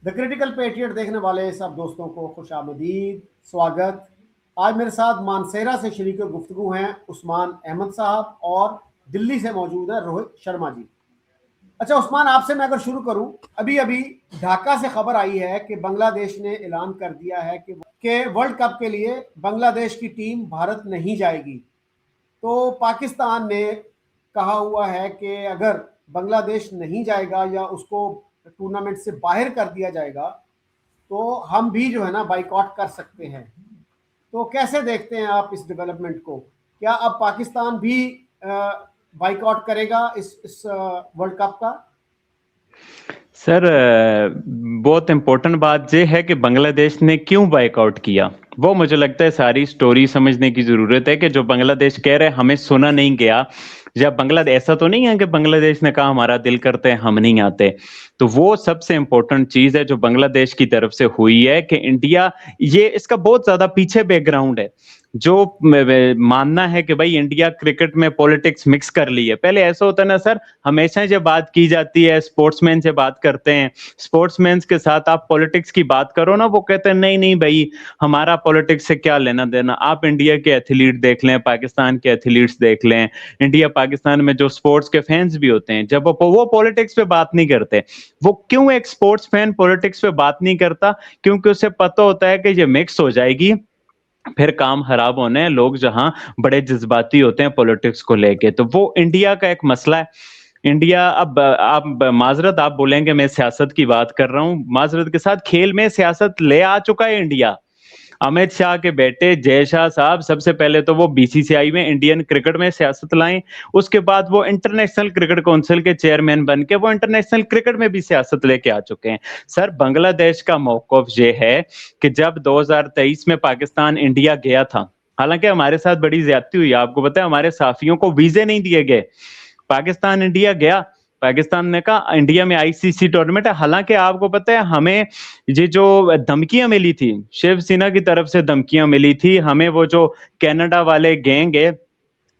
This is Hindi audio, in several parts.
द क्रिटिकल पेट्रियट देखने वाले सब दोस्तों को खुशामदीद, स्वागत। आज मेरे साथ मानसेरा से शरीक गुफ्तगू हैं उस्मान अहमद साहब और दिल्ली से मौजूद है रोहित शर्मा जी। अच्छा उस्मान, आपसे मैं अगर शुरू करूं, अभी अभी ढाका से खबर आई है कि बांग्लादेश ने ऐलान कर दिया है कि वर्ल्ड कप के लिए बांग्लादेश की टीम भारत नहीं जाएगी। तो पाकिस्तान ने कहा हुआ है कि अगर बांग्लादेश नहीं जाएगा या उसको टूर्नामेंट से बाहर कर दिया जाएगा तो हम भी जो है ना बाइकआउट कर सकते हैं। तो कैसे देखते हैं आप इस डेवलपमेंट को? क्या अब पाकिस्तान भी बाइकआउट करेगा इस वर्ल्ड कप का? सर, बहुत इम्पोर्टेंट बात यह है कि बांग्लादेश ने क्यों बाइकआउट किया। वो मुझे लगता है सारी स्टोरी समझने की जरूरत है कि जो बांग्लादेश कह रहे हैं हमें सुना नहीं गया, या बांग्लादेश ऐसा तो नहीं है कि बांग्लादेश ने कहा हमारा दिल करते हैं हम नहीं आते। तो वो सबसे इम्पोर्टेंट चीज है जो बांग्लादेश की तरफ से हुई है कि इंडिया, ये इसका बहुत ज्यादा पीछे बैकग्राउंड है। जो मानना है कि भाई इंडिया क्रिकेट में पॉलिटिक्स मिक्स कर ली है। पहले ऐसा होता है ना सर, हमेशा जब बात की जाती है स्पोर्ट्समैन से बात करते हैं, स्पोर्ट्समैन के साथ आप पॉलिटिक्स की बात करो ना, वो कहते हैं नहीं नहीं भाई हमारा पॉलिटिक्स से क्या लेना देना। आप इंडिया के एथलीट देख लें, पाकिस्तान के एथलीट्स देख लें, इंडिया पाकिस्तान में जो स्पोर्ट्स के फैंस भी होते हैं, जब वो पॉलिटिक्स पे बात नहीं करते। वो क्यों एक स्पोर्ट्स फैन पॉलिटिक्स पे बात नहीं करता? क्योंकि उसे पता होता है कि ये मिक्स हो जाएगी, फिर काम खराब होने हैं। लोग जहां बड़े जज्बाती होते हैं पॉलिटिक्स को लेके, तो वो इंडिया का एक मसला है। इंडिया, अब आप माजरत आप बोलेंगे मैं सियासत की बात कर रहा हूं, माजरत के साथ खेल में सियासत ले आ चुका है इंडिया। अमित शाह के बेटे जय शाह साहब सबसे पहले तो वो बीसीसीआई में, इंडियन क्रिकेट में सियासत लाए। उसके बाद वो इंटरनेशनल क्रिकेट काउंसिल के चेयरमैन बन के वो इंटरनेशनल क्रिकेट में भी सियासत लेके आ चुके हैं। सर, बांग्लादेश का मौकफ ये है कि जब 2023 में पाकिस्तान इंडिया गया था, हालांकि हमारे साथ बड़ी ज्यादती हुई, आपको पता है हमारे साफियों को वीजे नहीं दिए गए। पाकिस्तान इंडिया गया, पाकिस्तान ने कहा इंडिया में आईसीसी टूर्नामेंट है। हालांकि आपको पता है हमें ये जो धमकियां मिली थी, शिवसेना की तरफ से धमकियां मिली थी हमें, वो जो कनाडा वाले गैंग है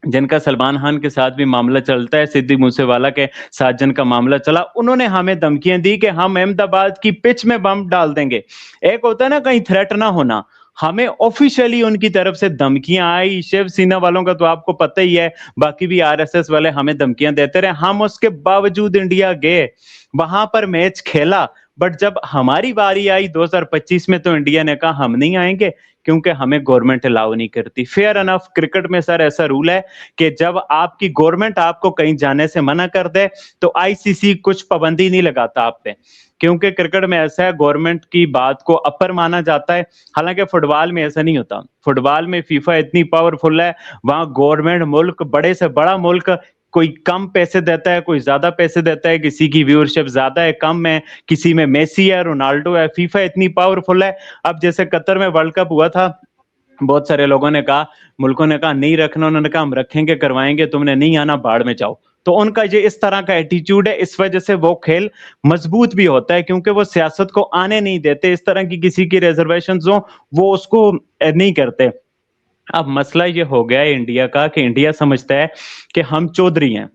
जिनका सलमान खान के साथ भी मामला चलता है, सिद्दीक मूसेवाला के साथ जिनका मामला चला, उन्होंने हमें धमकियां दी कि हम अहमदाबाद की पिच में बम डाल देंगे। एक होता है ना कहीं थ्रेट ना होना, हमें ऑफिशियली उनकी तरफ से धमकियां आई। शिवसेना वालों का तो आपको पता ही है, बाकी भी आरएसएस वाले हमें धमकियां देते रहे। हम उसके बावजूद इंडिया गए, वहां पर मैच खेला। बट जब हमारी बारी आई 2025 में, तो इंडिया ने कहा हम नहीं आएंगे क्योंकि हमें गवर्नमेंट अलाउ नहीं करती। फेयर अनफ, क्रिकेट में सर ऐसा रूल है कि जब आपकी गवर्नमेंट आपको कहीं जाने से मना कर दे तो आईसीसी कुछ पाबंदी नहीं लगाता आप पे, क्योंकि क्रिकेट में ऐसा है गवर्नमेंट की बात को अपर माना जाता है। हालांकि फुटबॉल में ऐसा नहीं होता। फुटबॉल में फीफा इतनी पावरफुल है, वहां गवर्नमेंट, मुल्क, बड़े से बड़ा मुल्क, कोई कम पैसे देता है, कोई ज्यादा पैसे देता है, किसी की व्यूअरशिप ज्यादा है, कम है, किसी में मेसी है, रोनाल्डो है। फीफा इतनी पावरफुल है। अब जैसे कतर में वर्ल्ड कप हुआ था, बहुत सारे लोगों ने कहा, मुल्कों ने कहा नहीं रखना, उन्होंने कहा हम रखेंगे, करवाएंगे, तुमने नहीं आना बाढ़ में जाओ। तो उनका ये इस तरह का एटीट्यूड है, इस वजह से वो खेल मजबूत भी होता है, क्योंकि वो सियासत को आने नहीं देते। इस तरह की किसी की रिजर्वेशन हो वो उसको नहीं करते। अब मसला ये हो गया है इंडिया का कि इंडिया समझता है कि हम चौधरी हैं।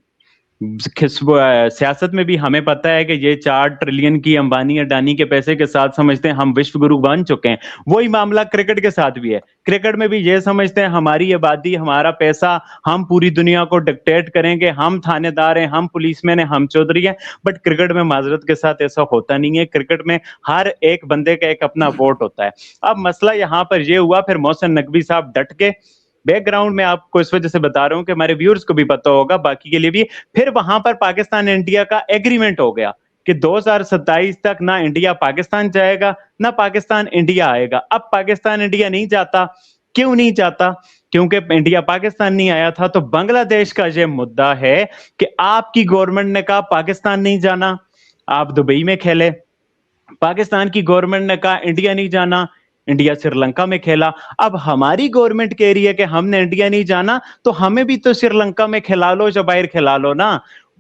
सियासत में भी हमें पता है कि ये 4 ट्रिलियन की अंबानी अडानी के पैसे के साथ समझते हैं हम विश्व गुरु बन चुके हैं। वही मामला क्रिकेट के साथ भी है। क्रिकेट में भी ये समझते हैं हमारी आबादी, हमारा पैसा, हम पूरी दुनिया को डिक्टेट करेंगे, हम थानेदार हैं, हम पुलिसमैन हैं, हम चौधरी हैं। बट क्रिकेट में माजरत के साथ ऐसा होता नहीं है। क्रिकेट में हर एक बंदे का एक अपना वोट होता है। अब मसला यहाँ पर ये हुआ, फिर मोहसिन नकवी साहब डट के, बैकग्राउंड में आपको इस वजह से बता रहा हूं कि हमारे व्यूअर्स को भी पता होगा, बाकी के लिए भी। फिर वहां पर पाकिस्तान इंडिया का एग्रीमेंट हो गया कि 2027 तक ना इंडिया पाकिस्तान जाएगा ना पाकिस्तान इंडिया आएगा। अब पाकिस्तान इंडिया नहीं जाता। क्यों नहीं जाता? क्योंकि इंडिया पाकिस्तान नहीं आया था। तो बांग्लादेश का यह मुद्दा है कि आपकी गवर्नमेंट ने कहा पाकिस्तान नहीं जाना, आप दुबई में खेले। पाकिस्तान की गवर्नमेंट ने कहा इंडिया नहीं जाना, इंडिया श्रीलंका में खेला। अब हमारी गवर्नमेंट कह रही है कि हमने इंडिया नहीं जाना, तो हमें भी तो श्रीलंका में खिला लो या बाहर खिला लो ना।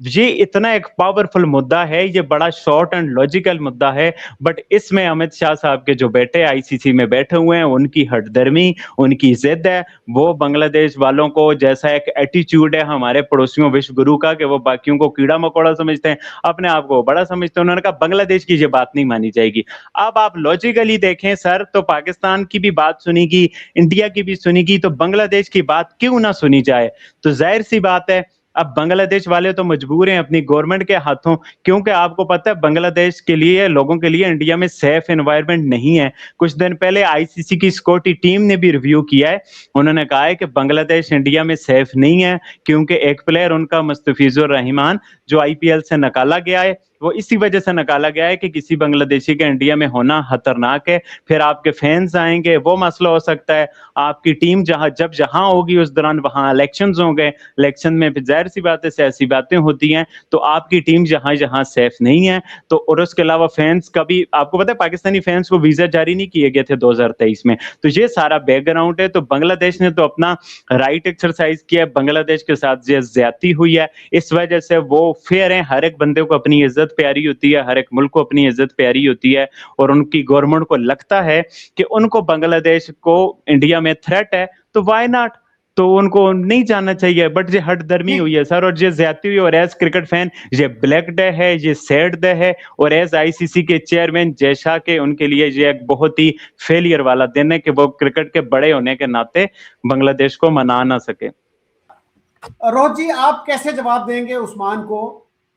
ये इतना एक पावरफुल मुद्दा है, ये बड़ा शॉर्ट एंड लॉजिकल मुद्दा है, बट इसमें अमित शाह साहब के जो बेटे आईसीसी में बैठे हुए हैं, उनकी हठधर्मी, उनकी जिद है। वो बांग्लादेश वालों को, जैसा एक एटीट्यूड है हमारे पड़ोसियों विश्व गुरु का कि वो बाकियों को कीड़ा मकोड़ा समझते हैं, अपने आप को बड़ा समझते हैं, उन्होंने कहा बांग्लादेश की ये बात नहीं मानी जाएगी। अब आप लॉजिकली देखें सर, तो पाकिस्तान की भी बात सुनेगी, इंडिया की भी सुनेगी, तो बांग्लादेश की बात क्यों ना सुनी जाए? तो जाहिर सी बात है, अब बांग्लादेश वाले तो मजबूर हैं अपनी गवर्नमेंट के हाथों, क्योंकि आपको पता है बांग्लादेश के लिए, लोगों के लिए इंडिया में सेफ एनवायरनमेंट नहीं है। कुछ दिन पहले आईसीसी की सिक्योरिटी टीम ने भी रिव्यू किया है, उन्होंने कहा है कि बांग्लादेश इंडिया में सेफ नहीं है, क्योंकि एक प्लेयर उनका मुस्तफिजुर रहमान जो आईपीएल से निकाला गया है, वो इसी वजह से निकाला गया है कि किसी बांग्लादेशी के इंडिया में होना खतरनाक है, फिर आपके फैंस आएंगे, वो मसला हो सकता है। आपकी टीम जहां होगी उस दौरान वहां इलेक्शंस होंगे, इलेक्शन में जाहिर सी बात है सियासी बातें होती हैं, तो आपकी टीम जहां जहां सेफ नहीं है। तो और उसके अलावा फैंस का भी आपको पता है, पाकिस्तानी फैंस को वीजा जारी नहीं किए गए थे 2023 में। तो ये सारा बैकग्राउंड है। तो बांग्लादेश ने तो अपना राइट एक्सरसाइज किया है, बांग्लादेश के साथ ये ज्यादती हुई है, इस वजह से वो फेयर है। हर एक बंदे को अपनी इज्जत प्यारी होती है, हर एक मुल्क को अपनी इज्जत प्यारी होती है, और उनकी गवर्नमेंट को लगता है कि उनको बांग्लादेश को इंडिया में थ्रेट है, तो व्हाई नॉट, तो उनको नहीं जाना चाहिए। बट ये हठधर्मी हुई है सर, और ये ज्यादती हुई। और एज क्रिकेट फैन ये ब्लैक डे है, ये सैड डे है, और एज आईसीसी के चेयरमैन जयशाह के, उनके लिए ये एक बहुत ही फेलियर वाला दिन है कि वो क्रिकेट के बड़े होने के नाते बांग्लादेश को मना ना सके। रोहित जी, आप कैसे जवाब देंगे उस्मान को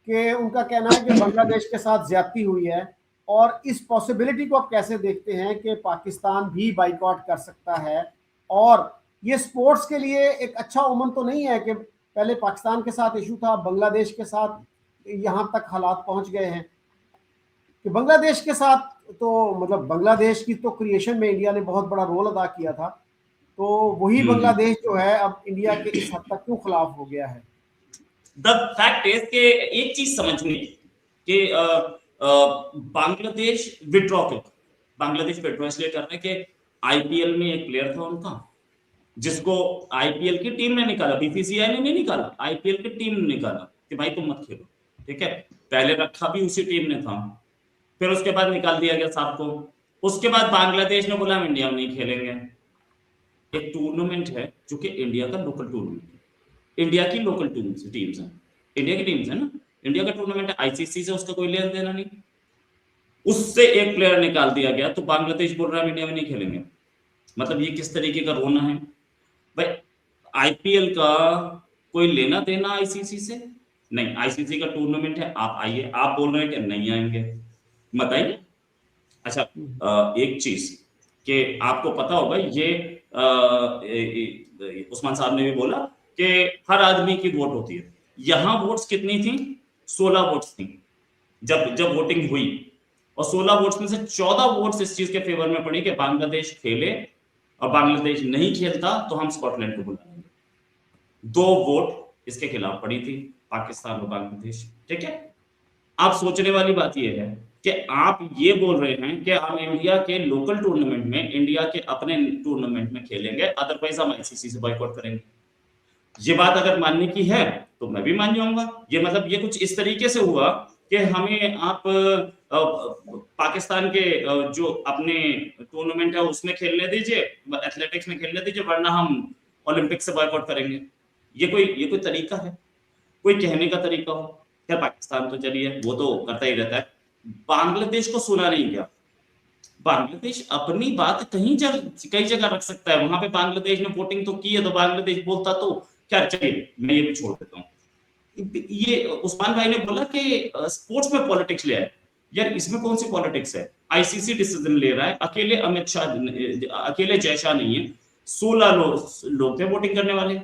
कि उनका कहना है कि बांग्लादेश के साथ ज्यादती हुई है, और इस पॉसिबिलिटी को आप कैसे देखते हैं कि पाकिस्तान भी बाइकआउट कर सकता है? और ये स्पोर्ट्स के लिए एक अच्छा ओमन तो नहीं है कि पहले पाकिस्तान के साथ इशू था, बांग्लादेश के साथ यहां तक हालात पहुंच गए हैं कि बांग्लादेश के साथ, तो मतलब बांग्लादेश की तो क्रिएशन में इंडिया ने बहुत बड़ा रोल अदा किया था, तो वही बांग्लादेश जो है अब इंडिया के इस हद तक क्यों खिलाफ हो गया है? द फैक्ट इज कि एक चीज समझनी कि बांग्लादेश विड्रॉ क्यों, बांग्लादेश विड्रॉ इसलिए कर रहे हैं कि आईपीएल में एक प्लेयर था उनका जिसको आईपीएल की टीम ने निकाला, बीसीसीआई ने नहीं निकाला, आईपीएल की टीम ने निकाला कि भाई तुम मत खेलो, ठीक है। पहले रखा भी उसी टीम ने था, फिर उसके बाद निकाल दिया गया साहब को। उसके बाद बांग्लादेश ने बोला हम इंडिया में नहीं खेलेंगे। एक टूर्नामेंट है जो कि इंडिया का लोकल टूर्नामेंट है, इंडिया की लोकल टीम्स हैं, इंडिया की टीम्स है ना, इंडिया का टूर्नामेंट है, आईसीसी से उसका कोई लेना देना नहीं। उससे एक प्लेयर निकाल दिया गया, तो बांग्लादेश बोल रहा है इंडिया में नहीं खेलेंगे। मतलब ये किस तरीके का रोना है भाई? आईपीएल का कोई लेना देना आईसीसी से नहीं, आईसीसी का टूर्नामेंट है, आप आइए। आप बोल रहे हैं कि नहीं आएंगे, बताइए। अच्छा, एक चीज कि आपको पता होगा, ये उस्मान साहब ने भी बोला कि हर आदमी की वोट होती है। यहां वोट्स कितनी थी? 16 वोट्स थी जब वोटिंग हुई, और 16 वोट्स में से 14 वोट्स इस चीज के फेवर में पड़ी कि बांग्लादेश खेले, और बांग्लादेश नहीं खेलता तो हम स्कॉटलैंड को बुला लेंगे। 2 वोट इसके खिलाफ पड़ी थी, पाकिस्तान और बांग्लादेश, ठीक है। आप सोचने वाली बात यह है कि आप ये बोल रहे हैं कि हम इंडिया के लोकल टूर्नामेंट में, इंडिया के अपने टूर्नामेंट में खेलेंगे, अदरवाइज हम आईसीसी से बॉयकॉट करेंगे। ये बात अगर मानने की है तो मैं भी मान जाऊंगा। ये मतलब ये कुछ इस तरीके से हुआ कि हमें आप पाकिस्तान के जो अपने टूर्नामेंट है उसमें खेलने दीजिए, एथलेटिक्स में खेलने दीजिए, वरना हम ओलंपिक से बॉयकॉट करेंगे। ये कोई तरीका है? कोई कहने का तरीका हो? क्या पाकिस्तान तो चलिए वो तो करता ही रहता है, बांग्लादेश को सुना नहीं गया। बांग्लादेश अपनी बात कई जगह रख सकता है। वहां पे बांग्लादेश ने वोटिंग तो की है, तो बांग्लादेश बोलता तो क्या, चलिए मैं ये भी छोड़ देता हूँ। ये उस्मान भाई ने बोला कि स्पोर्ट्स में पॉलिटिक्स ले आए, यार इसमें कौन सी पॉलिटिक्स है? आईसीसी डिसीजन ले रहा है, अकेले अमित शाह, अकेले जयशाह नहीं है, 16 लोग थे वोटिंग करने वाले।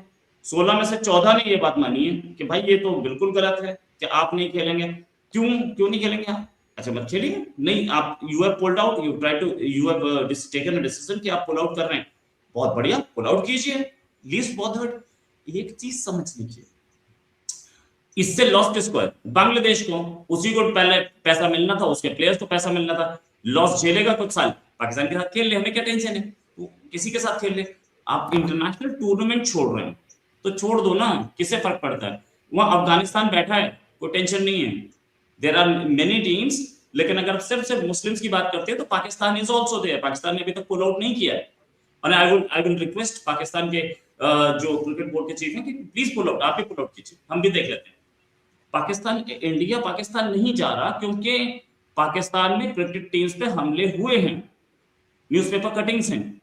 16 में से 14 ने ये बात मानी है कि भाई ये तो बिल्कुल गलत है कि आप नहीं खेलेंगे। क्यों नहीं खेलेंगे आप? अच्छा मत खेलिए, नहीं आप, you have pulled out, you have taken a decision कि आप पुल आउट कर रहे हैं, बहुत बढ़िया, पुल आउट कीजिए, लीस्ट बॉदर्ड। एक चीज समझ लीजिए, इससे लॉस किसको है? बांग्लादेश को। उसी को पहले पैसा मिलना था, उसके प्लेयर्स को पैसा मिलना था। लॉस झेलेगा कुछ साल, पाकिस्तान के साथ खेल ले, हमें क्या टेंशन है, तो किसी के साथ खेल ले। आप इंटरनेशनल टूर्नामेंट छोड़ रहे हैं तो छोड़ दो ना, किससे फर्क पड़ता है? वहां अफगानिस्तान बैठा है, कोई टेंशन नहीं है, देयर आर मेनी टीम्स। लेकिन अगर सिर्फ मुस्लिम्स की बात करते हैं तो Pakistan is also there, Pakistan ने अभी तक पुल आउट नहीं किया है। और आई विल रिक्वेस्ट पाकिस्तान के जो क्रिकेट बोर्ड के चीफ हैं कि प्लीज पुल आउट, आप ही पुल आउट कीजिए, हम भी देख लेते हैं। पाकिस्तान, इंडिया पाकिस्तान नहीं जा रहा क्योंकि पाकिस्तान में क्रिकेट टीम्स पे हमले हुए हैं, न्यूज़पेपर कटिंग्स हैं,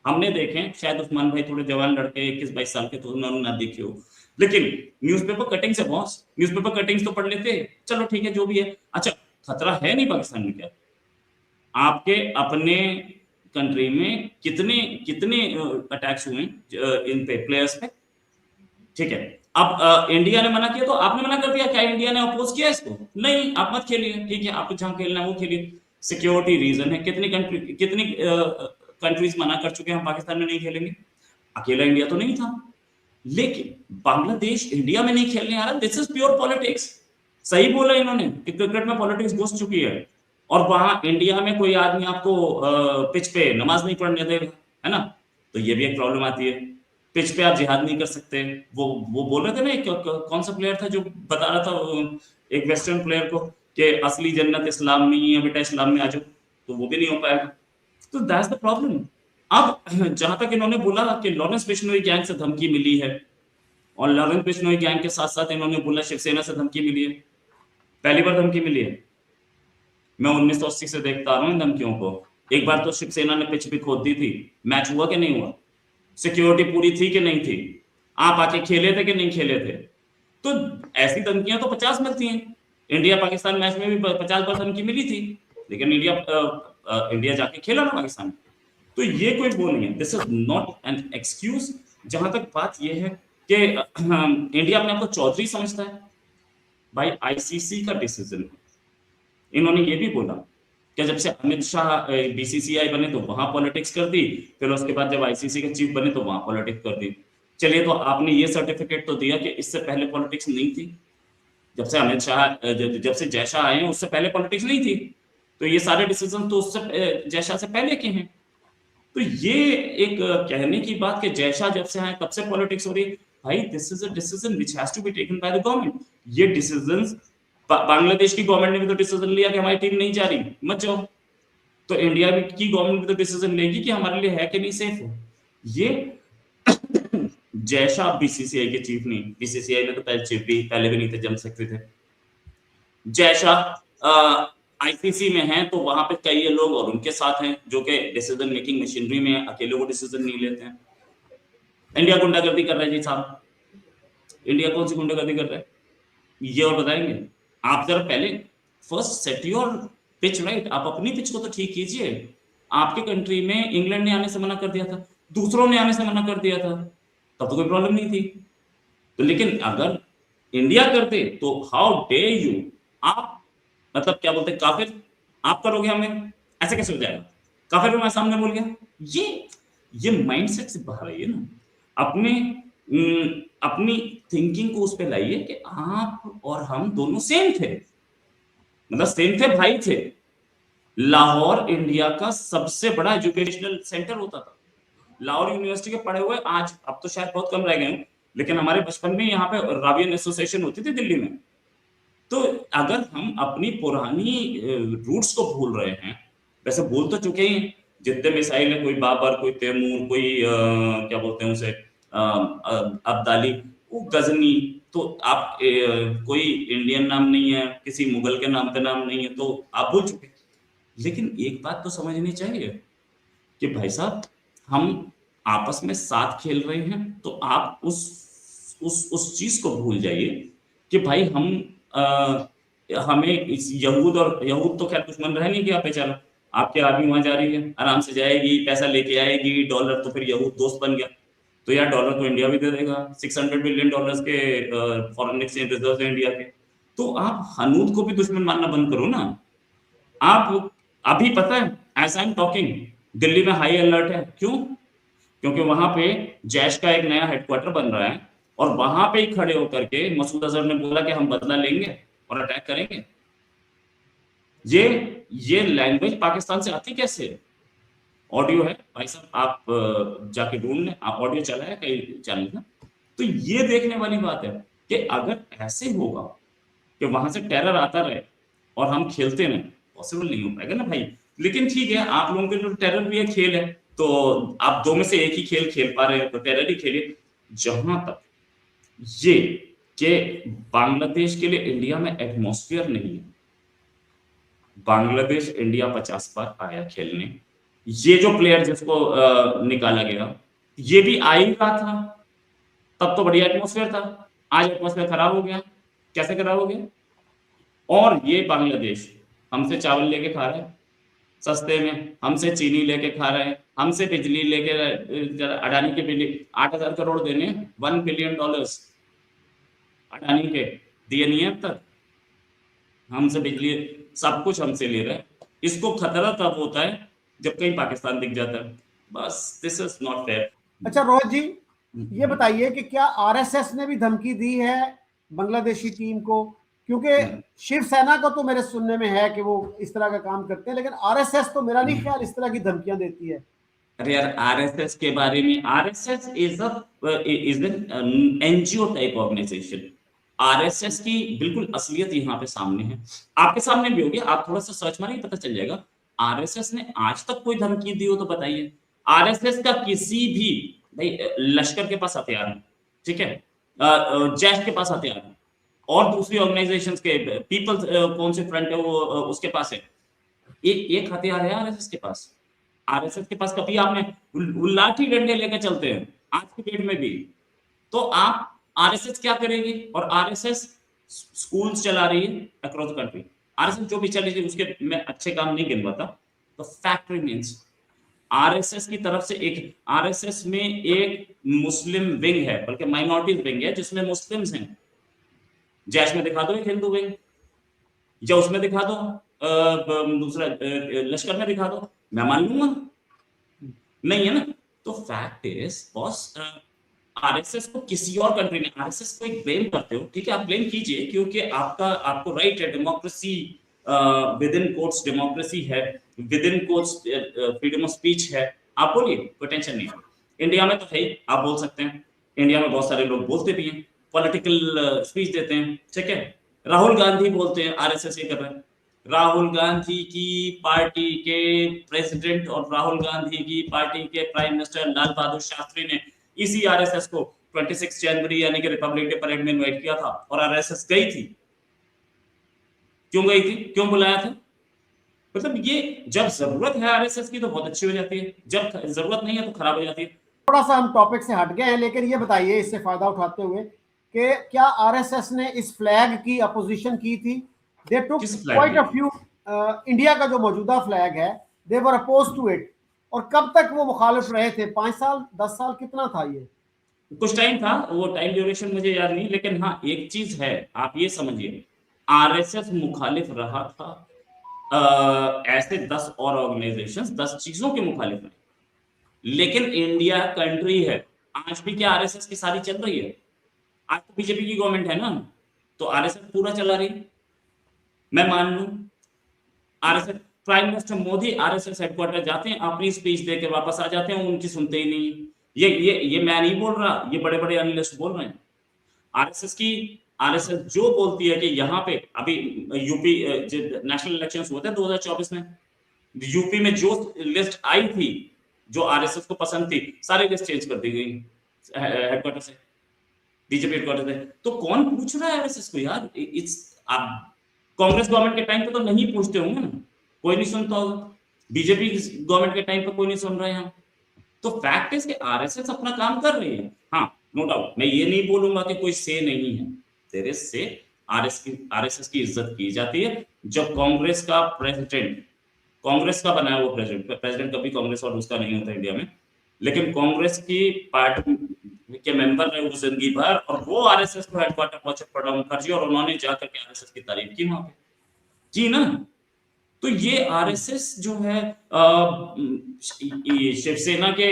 हमने देखे। शायद उस्मान भाई थोड़े जवान लड़के 21-22 साल के, तो उन्होंने ना देखे हो, लेकिन न्यूज़पेपर कटिंग्स है बॉस, न्यूज़पेपर कटिंग्स तो पढ़ लेते, चलो ठीक है जो भी है। अच्छा, खतरा है नहीं पाकिस्तान में क्या? आपके अपने कंट्री में कितने कितने अटैक्स हुए इन पे प्लेयर्स पे, ठीक है। अब इंडिया ने मना किया तो आपने मना कर दिया, क्या इंडिया ने अपोज किया इसको? नहीं, आप मत खेलिए, ठीक है, आपको जहां खेलना है वो खेलिए, सिक्योरिटी रीजन है। कितनी कंट्रीज मना कर चुके हैं, पाकिस्तान में नहीं खेलेंगे, अकेला इंडिया तो नहीं था। लेकिन बांग्लादेश इंडिया में नहीं खेलने आ रहा, दिस इज प्योर पॉलिटिक्स। सही बोला इन्होंने कि क्रिकेट में पॉलिटिक्स घुस चुकी है, और वहां इंडिया में कोई आदमी आपको पिच पे नमाज नहीं पढ़ने देगा, है ना, तो ये भी एक प्रॉब्लम आती है। पिच पे आप जिहाद नहीं कर सकते। वो बोल रहे थे ना, कौन सा प्लेयर था जो बता रहा था एक वेस्टर्न प्लेयर को कि असली जन्नत इस्लाम में ही है बेटा, इस्लाम में आ जाओ, तो वो भी नहीं हो पाएगा। तो दैट्स द प्रॉब्लम। अब जहां तक इन्होंने बोला कि लॉरेंस बिश्नोई गैंग से धमकी मिली है, और लॉरेंस बिश्नोई गैंग के साथ साथ इन्होंने बोला शिवसेना से धमकी मिली है। पहली बार धमकी मिली है, मैं 1980 से देखता आ रहा हूँ इन धमकियों को। एक बार तो शिवसेना ने पिच भी खोद दी थी, मैच हुआ कि नहीं हुआ, सिक्योरिटी पूरी थी कि नहीं थी, आप आके खेले थे कि नहीं खेले थे। तो ऐसी धमकियां तो 50 मिलती हैं। इंडिया पाकिस्तान मैच में भी 50 बार धमकी मिली थी, लेकिन इंडिया जाके खेला ना पाकिस्तान। तो ये कोई वो नहीं है, this is not an excuse. जहां तक बात ये है कि इंडिया अपने आप को चौधरी समझता है, भाई आईसीसी का डिसीजन है। इन्होंने ये भी बोला कि जब से अमित शाह बीसीसीआई बने तो वहां पॉलिटिक्स कर दी, फिर उसके बाद जब आईसीसी के चीफ बने तो वहां पॉलिटिक्स कर दी। चलिए, तो आपने ये सर्टिफिकेट तो दिया कि इससे पहले पॉलिटिक्स नहीं थी। जब से अमित शाह जब से जय शाह आए हैं उससे पहले पॉलिटिक्स नहीं थी, तो ये सारे डिसीजन तो उससे जय शाह से पहले के हैं। तो ये एक कहने की बात कि जय शाह जब से आए तब से पॉलिटिक्स हो रही है, भाई this is a decision which has to be taken by the government. ये डिसीजंस बांग्लादेश की गवर्नमेंट ने भी तो डिसीजन लिया कि हमारी टीम नहीं जा रही, मत जाओ। तो इंडिया की गवर्नमेंट भी तो डिसीजन लेगी कि हमारे लिए है कि नहीं सेफ हो। ये जय शाह बीसीसीआई के चीफ नहीं, बीसीसीआई में तो पहले भी नहीं थे, जनरल सेक्रेटरी थे। जय शाह आईसीसी में हैं, तो वहां पे कई लोग और उनके साथ हैं जो कि डिसीजन मेकिंग मशीनरी में अकेले वो डिसीजन नहीं लेते हैं। इंडिया गुंडागर्दी कर रहा है जी साहब, इंडिया कौन सी गुंडागर्दी कर रहा है ये और बताएंगे आप? जरा पहले first set your pitch right, आप अपनी पिच को तो ठीक कीजिए। आपके कंट्री में इंग्लैंड ने आने से मना कर दिया था, दूसरों ने आने से मना कर दिया था, तब तो कोई प्रॉब्लम नहीं थी। तो लेकिन अगर इंडिया करते तो हाउ डे यू, आप मतलब क्या बोलते हैं, काफिर आप करोगे हमें, ऐसे कैसे हो जाएगा? काफिर मैं सामने बोल गया, ये माइंडसेट से बाहर आइए ना, अपनी थिंकिंग को उस पे लाइए कि आप और हम दोनों सेम थे, मतलब सेम थे, भाई थे। लाहौर इंडिया का सबसे बड़ा एजुकेशनल सेंटर होता था। लाहौर यूनिवर्सिटी के पढ़े हुए आज, अब तो शायद बहुत कम रह गए, लेकिन हमारे बचपन में यहाँ पे रावियन एसोसिएशन होती थी दिल्ली में। तो अगर हम अपनी पुरानी रूट्स को भूल रहे हैं, वैसे भूल तो चुके ही, जितने मिसाइल है, कोई बाबर, कोई तैमूर, कोई क्या बोलते हैं उसे, अब्दाली, वो गजनी, तो आप कोई इंडियन नाम नहीं है, किसी मुगल के नाम पे नाम नहीं है, तो आप भूल चुके। लेकिन एक बात तो समझनी चाहिए कि भाई साहब, हम आपस में साथ खेल रहे हैं, तो आप उस चीज को भूल जाइए कि भाई हमें यहूद तो खैर दुश्मन रह नहीं गया, पे चलो आपकी आर्मी वहां जा रही है, आराम से जाएगी, पैसा लेके आएगी, डॉलर, तो फिर यहूद दोस्त बन गया, तो यार डॉलर तो इंडिया भी दे देगा, $600 बिलियन के फॉरेन एक्सचेंज रिजर्व है इंडिया के। तो आप हनूद को भी दुश्मन मानना बंद करो ना। आप अभी पता है, as I am talking, Delhi में हाई अलर्ट है। क्यों? क्योंकि वहां पे जैश का एक नया हेडक्वार्टर बन रहा है, और वहां पे ही खड़े होकर के मसूद अजहर ने बोला कि हम बदला लेंगे और अटैक करेंगे। ये लैंग्वेज पाकिस्तान से आती कैसे? ऑडियो है भाई साहब, आप जाके ढूंढ लें, आप ऑडियो चला है कई चैनल में। तो ये देखने वाली बात है कि अगर ऐसे होगा कि वहां से टेरर आता रहे और हम खेलते रहे, पॉसिबल नहीं हो पाएगा ना भाई। लेकिन ठीक है, आप लोगों के लिए टेरर भी एक खेल है, तो आप दो में से एक ही खेल खेल पा रहे हैं, तो टेरर ही खेलिए। जहां तक ये कि बांग्लादेश के लिए इंडिया में एटमॉस्फेयर नहीं है, बांग्लादेश इंडिया 50 बार आया खेलने, ये जो प्लेयर जिसको निकाला गया ये भी आ ही रहा था, तब तो बढ़िया एटमॉस्फेयर था। आज एटमॉस्फेयर खराब हो गया, कैसे खराब हो गया? और ये बांग्लादेश हमसे चावल लेके खा रहे हैं सस्ते में, हमसे चीनी लेके खा रहे हैं, हमसे बिजली लेके, अडानी के बिजली 8,000 करोड़ देने, $1 बिलियन अडानी के दिए नहीं है अब तक, हमसे बिजली सब कुछ हमसे ले रहे हैं। इसको खतरा तब होता है जब कहीं पाकिस्तान दिख जाता है, बस दिस इज नॉट फेयर। अच्छा रोहित जी, ये बताइए कि क्या आरएसएस ने भी धमकी दी है बांग्लादेशी टीम को? क्योंकि शिवसेना को तो मेरे सुनने में है कि वो इस तरह का काम करते हैं, लेकिन आरएसएस तो मेरा नहीं ख्याल इस तरह की धमकियां देती है। अरे यार, आरएसएस के बारे में, RSS is an NGO type organization. RSS की बिल्कुल असलियत यहाँ पे सामने है, आपके सामने भी होगी, आप थोड़ा सा सर्च मारिए पता चल जाएगा। आरएसएस ने आज तक कोई धमकी दी हो तो बताइए। आरएसएस का किसी भी भाई, लश्कर के पास हथियार है, ठीक है, जैश के पास हथियार है, और दूसरी ऑर्गेनाइजेशंस के, पीपल्स कौन से फ्रंट है वो, उसके पास है, एक हथियार है आरएसएस के पास। आरएसएस के पास कभी आपने लाठी डंडे लेकर चलते हैं आज की डेट में भी, तो आप आरएसएस क्या करेगी? और आरएसएस स्कूल्स चला रही है अक्रॉस द कंट्री। आरएसएस जो भी चली रही उसके मैं अच्छे काम नहीं गिनवाता, तो फैक्ट रिमेंस आरएसएस की तरफ से एक, आरएसएस में एक मुस्लिम विंग है, बल्कि माइनॉरिटी विंग है जिसमें मुस्लिम्स हैं। जैश में दिखा दो एक हिंदू विंग, या उसमें दिखा दो दूसरा लश्कर में दिखा दो, मैं मान लूंगा, नहीं है ना। तो फैक्ट इज बॉस, आरएसएस को किसी और कंट्री ने, आरएसएस को एक ब्लेम करते हो, ठीक है आप ब्लेम कीजिए, क्योंकि आपको राइट है, democracy within courts democracy है, within courts freedom of speech है, आप बोलिए, कोई टेंशन नहीं है। इंडिया में तो है, आप बोल सकते हैं, इंडिया में बहुत सारे लोग बोलते भी हैं, पॉलिटिकल स्पीच देते हैं, ठीक है। राहुल गांधी बोलते हैं आरएसएस ये कर रहे हैं, राहुल गांधी की पार्टी के प्रेसिडेंट और राहुल गांधी की पार्टी के प्राइम मिनिस्टर लाल बहादुर शास्त्री ने इसी आरएसएस को 26 जनवरी यानी कि रिपब्लिक डे परेड में इनवाइट किया था, और आरएसएस गई थी। क्यों गई थी, क्यों बुलाया था? मतलब ये जब जरूरत है आरएसएस की तो बहुत अच्छी हो जाती है, जब जरूरत नहीं है तो खराब हो जाती है। थोड़ा सा हम टॉपिक से हट गए हैं, लेकिन ये बताइए इससे फायदा उठाते हुए कि क्या आरएसएस ने इस फ्लैग की अपोजिशन की थी? दे टुक क्वाइट अ फ्यू, इंडिया का जो मौजूदा फ्लैग है, दे वर अपोज टू इट। और कब तक वो मुखालिफ रहे थे? 5 साल 10 साल कितना था? ये कुछ टाइम था, वो टाइम ड्यूरेशन मुझे याद नहीं, लेकिन हाँ एक चीज है, आप ये समझिए, आरएसएस मुखालिफ रहा था, ऐसे 10 और ऑर्गेनाइजेशंस 10 चीजों के मुखालिफ हैं, लेकिन इंडिया कंट्री है, आज भी क्या आरएसएस की सारी चल रही है? आज तो बीजेपी की गवर्नमेंट है ना, तो आरएसएस पूरा चला रही, मैं मान लूं। RSS prime minister Modi RSS headquarter जाते हैं, अपनी स्पीच देकर वापस आ जाते हैं, उनकी सुनते ही नहीं। ये मैं नहीं बोल रहा, ये बड़े बड़े एनालिस्ट बोल रहे हैं। आरएसएस जो बोलती है कि यहाँ पे अभी यूपी नेशनल इलेक्शंस हुए थे 2024 में, यूपी में जो लिस्ट आई थी जो आरएसएस को पसंद थी, सारी लिस्ट चेंज कर दी गई हेडक्वार्टर से, बीजेपी हेडक्वार्टर से। तो कौन पूछ रहा है आरएसएस को यार? आप कांग्रेस गवर्नमेंट के टाइम पे तो नहीं पूछते होंगे ना, कोई नहीं सुनता होगा, बीजेपी गवर्नमेंट के टाइम पे कोई नहीं सुन रहा है यहाँ। तो फैक्ट इज कि आरएसएस अपना काम कर रही है, हाँ नो डाउट, मैं ये नहीं बोलूंगा कि कोई से नहीं है, देयर इज से, आरएसएस की इज्जत की जाती है। जब कांग्रेस का प्रेसिडेंट, कांग्रेस का बनाया हुआ प्रेसिडेंट कभी कांग्रेस और उसका नहीं होता इंडिया में, लेकिन कांग्रेस की पार्टी के मेंबर रहे वो जिंदगी भर, और वो आरएसएस को हेडक्वार्टर पहुंचे प्रणब मुखर्जी, और उन्होंने जाकर के आरएसएस की तारीफ की वहां पे, जी ना। तो ये आरएसएस जो है, शिवसेना के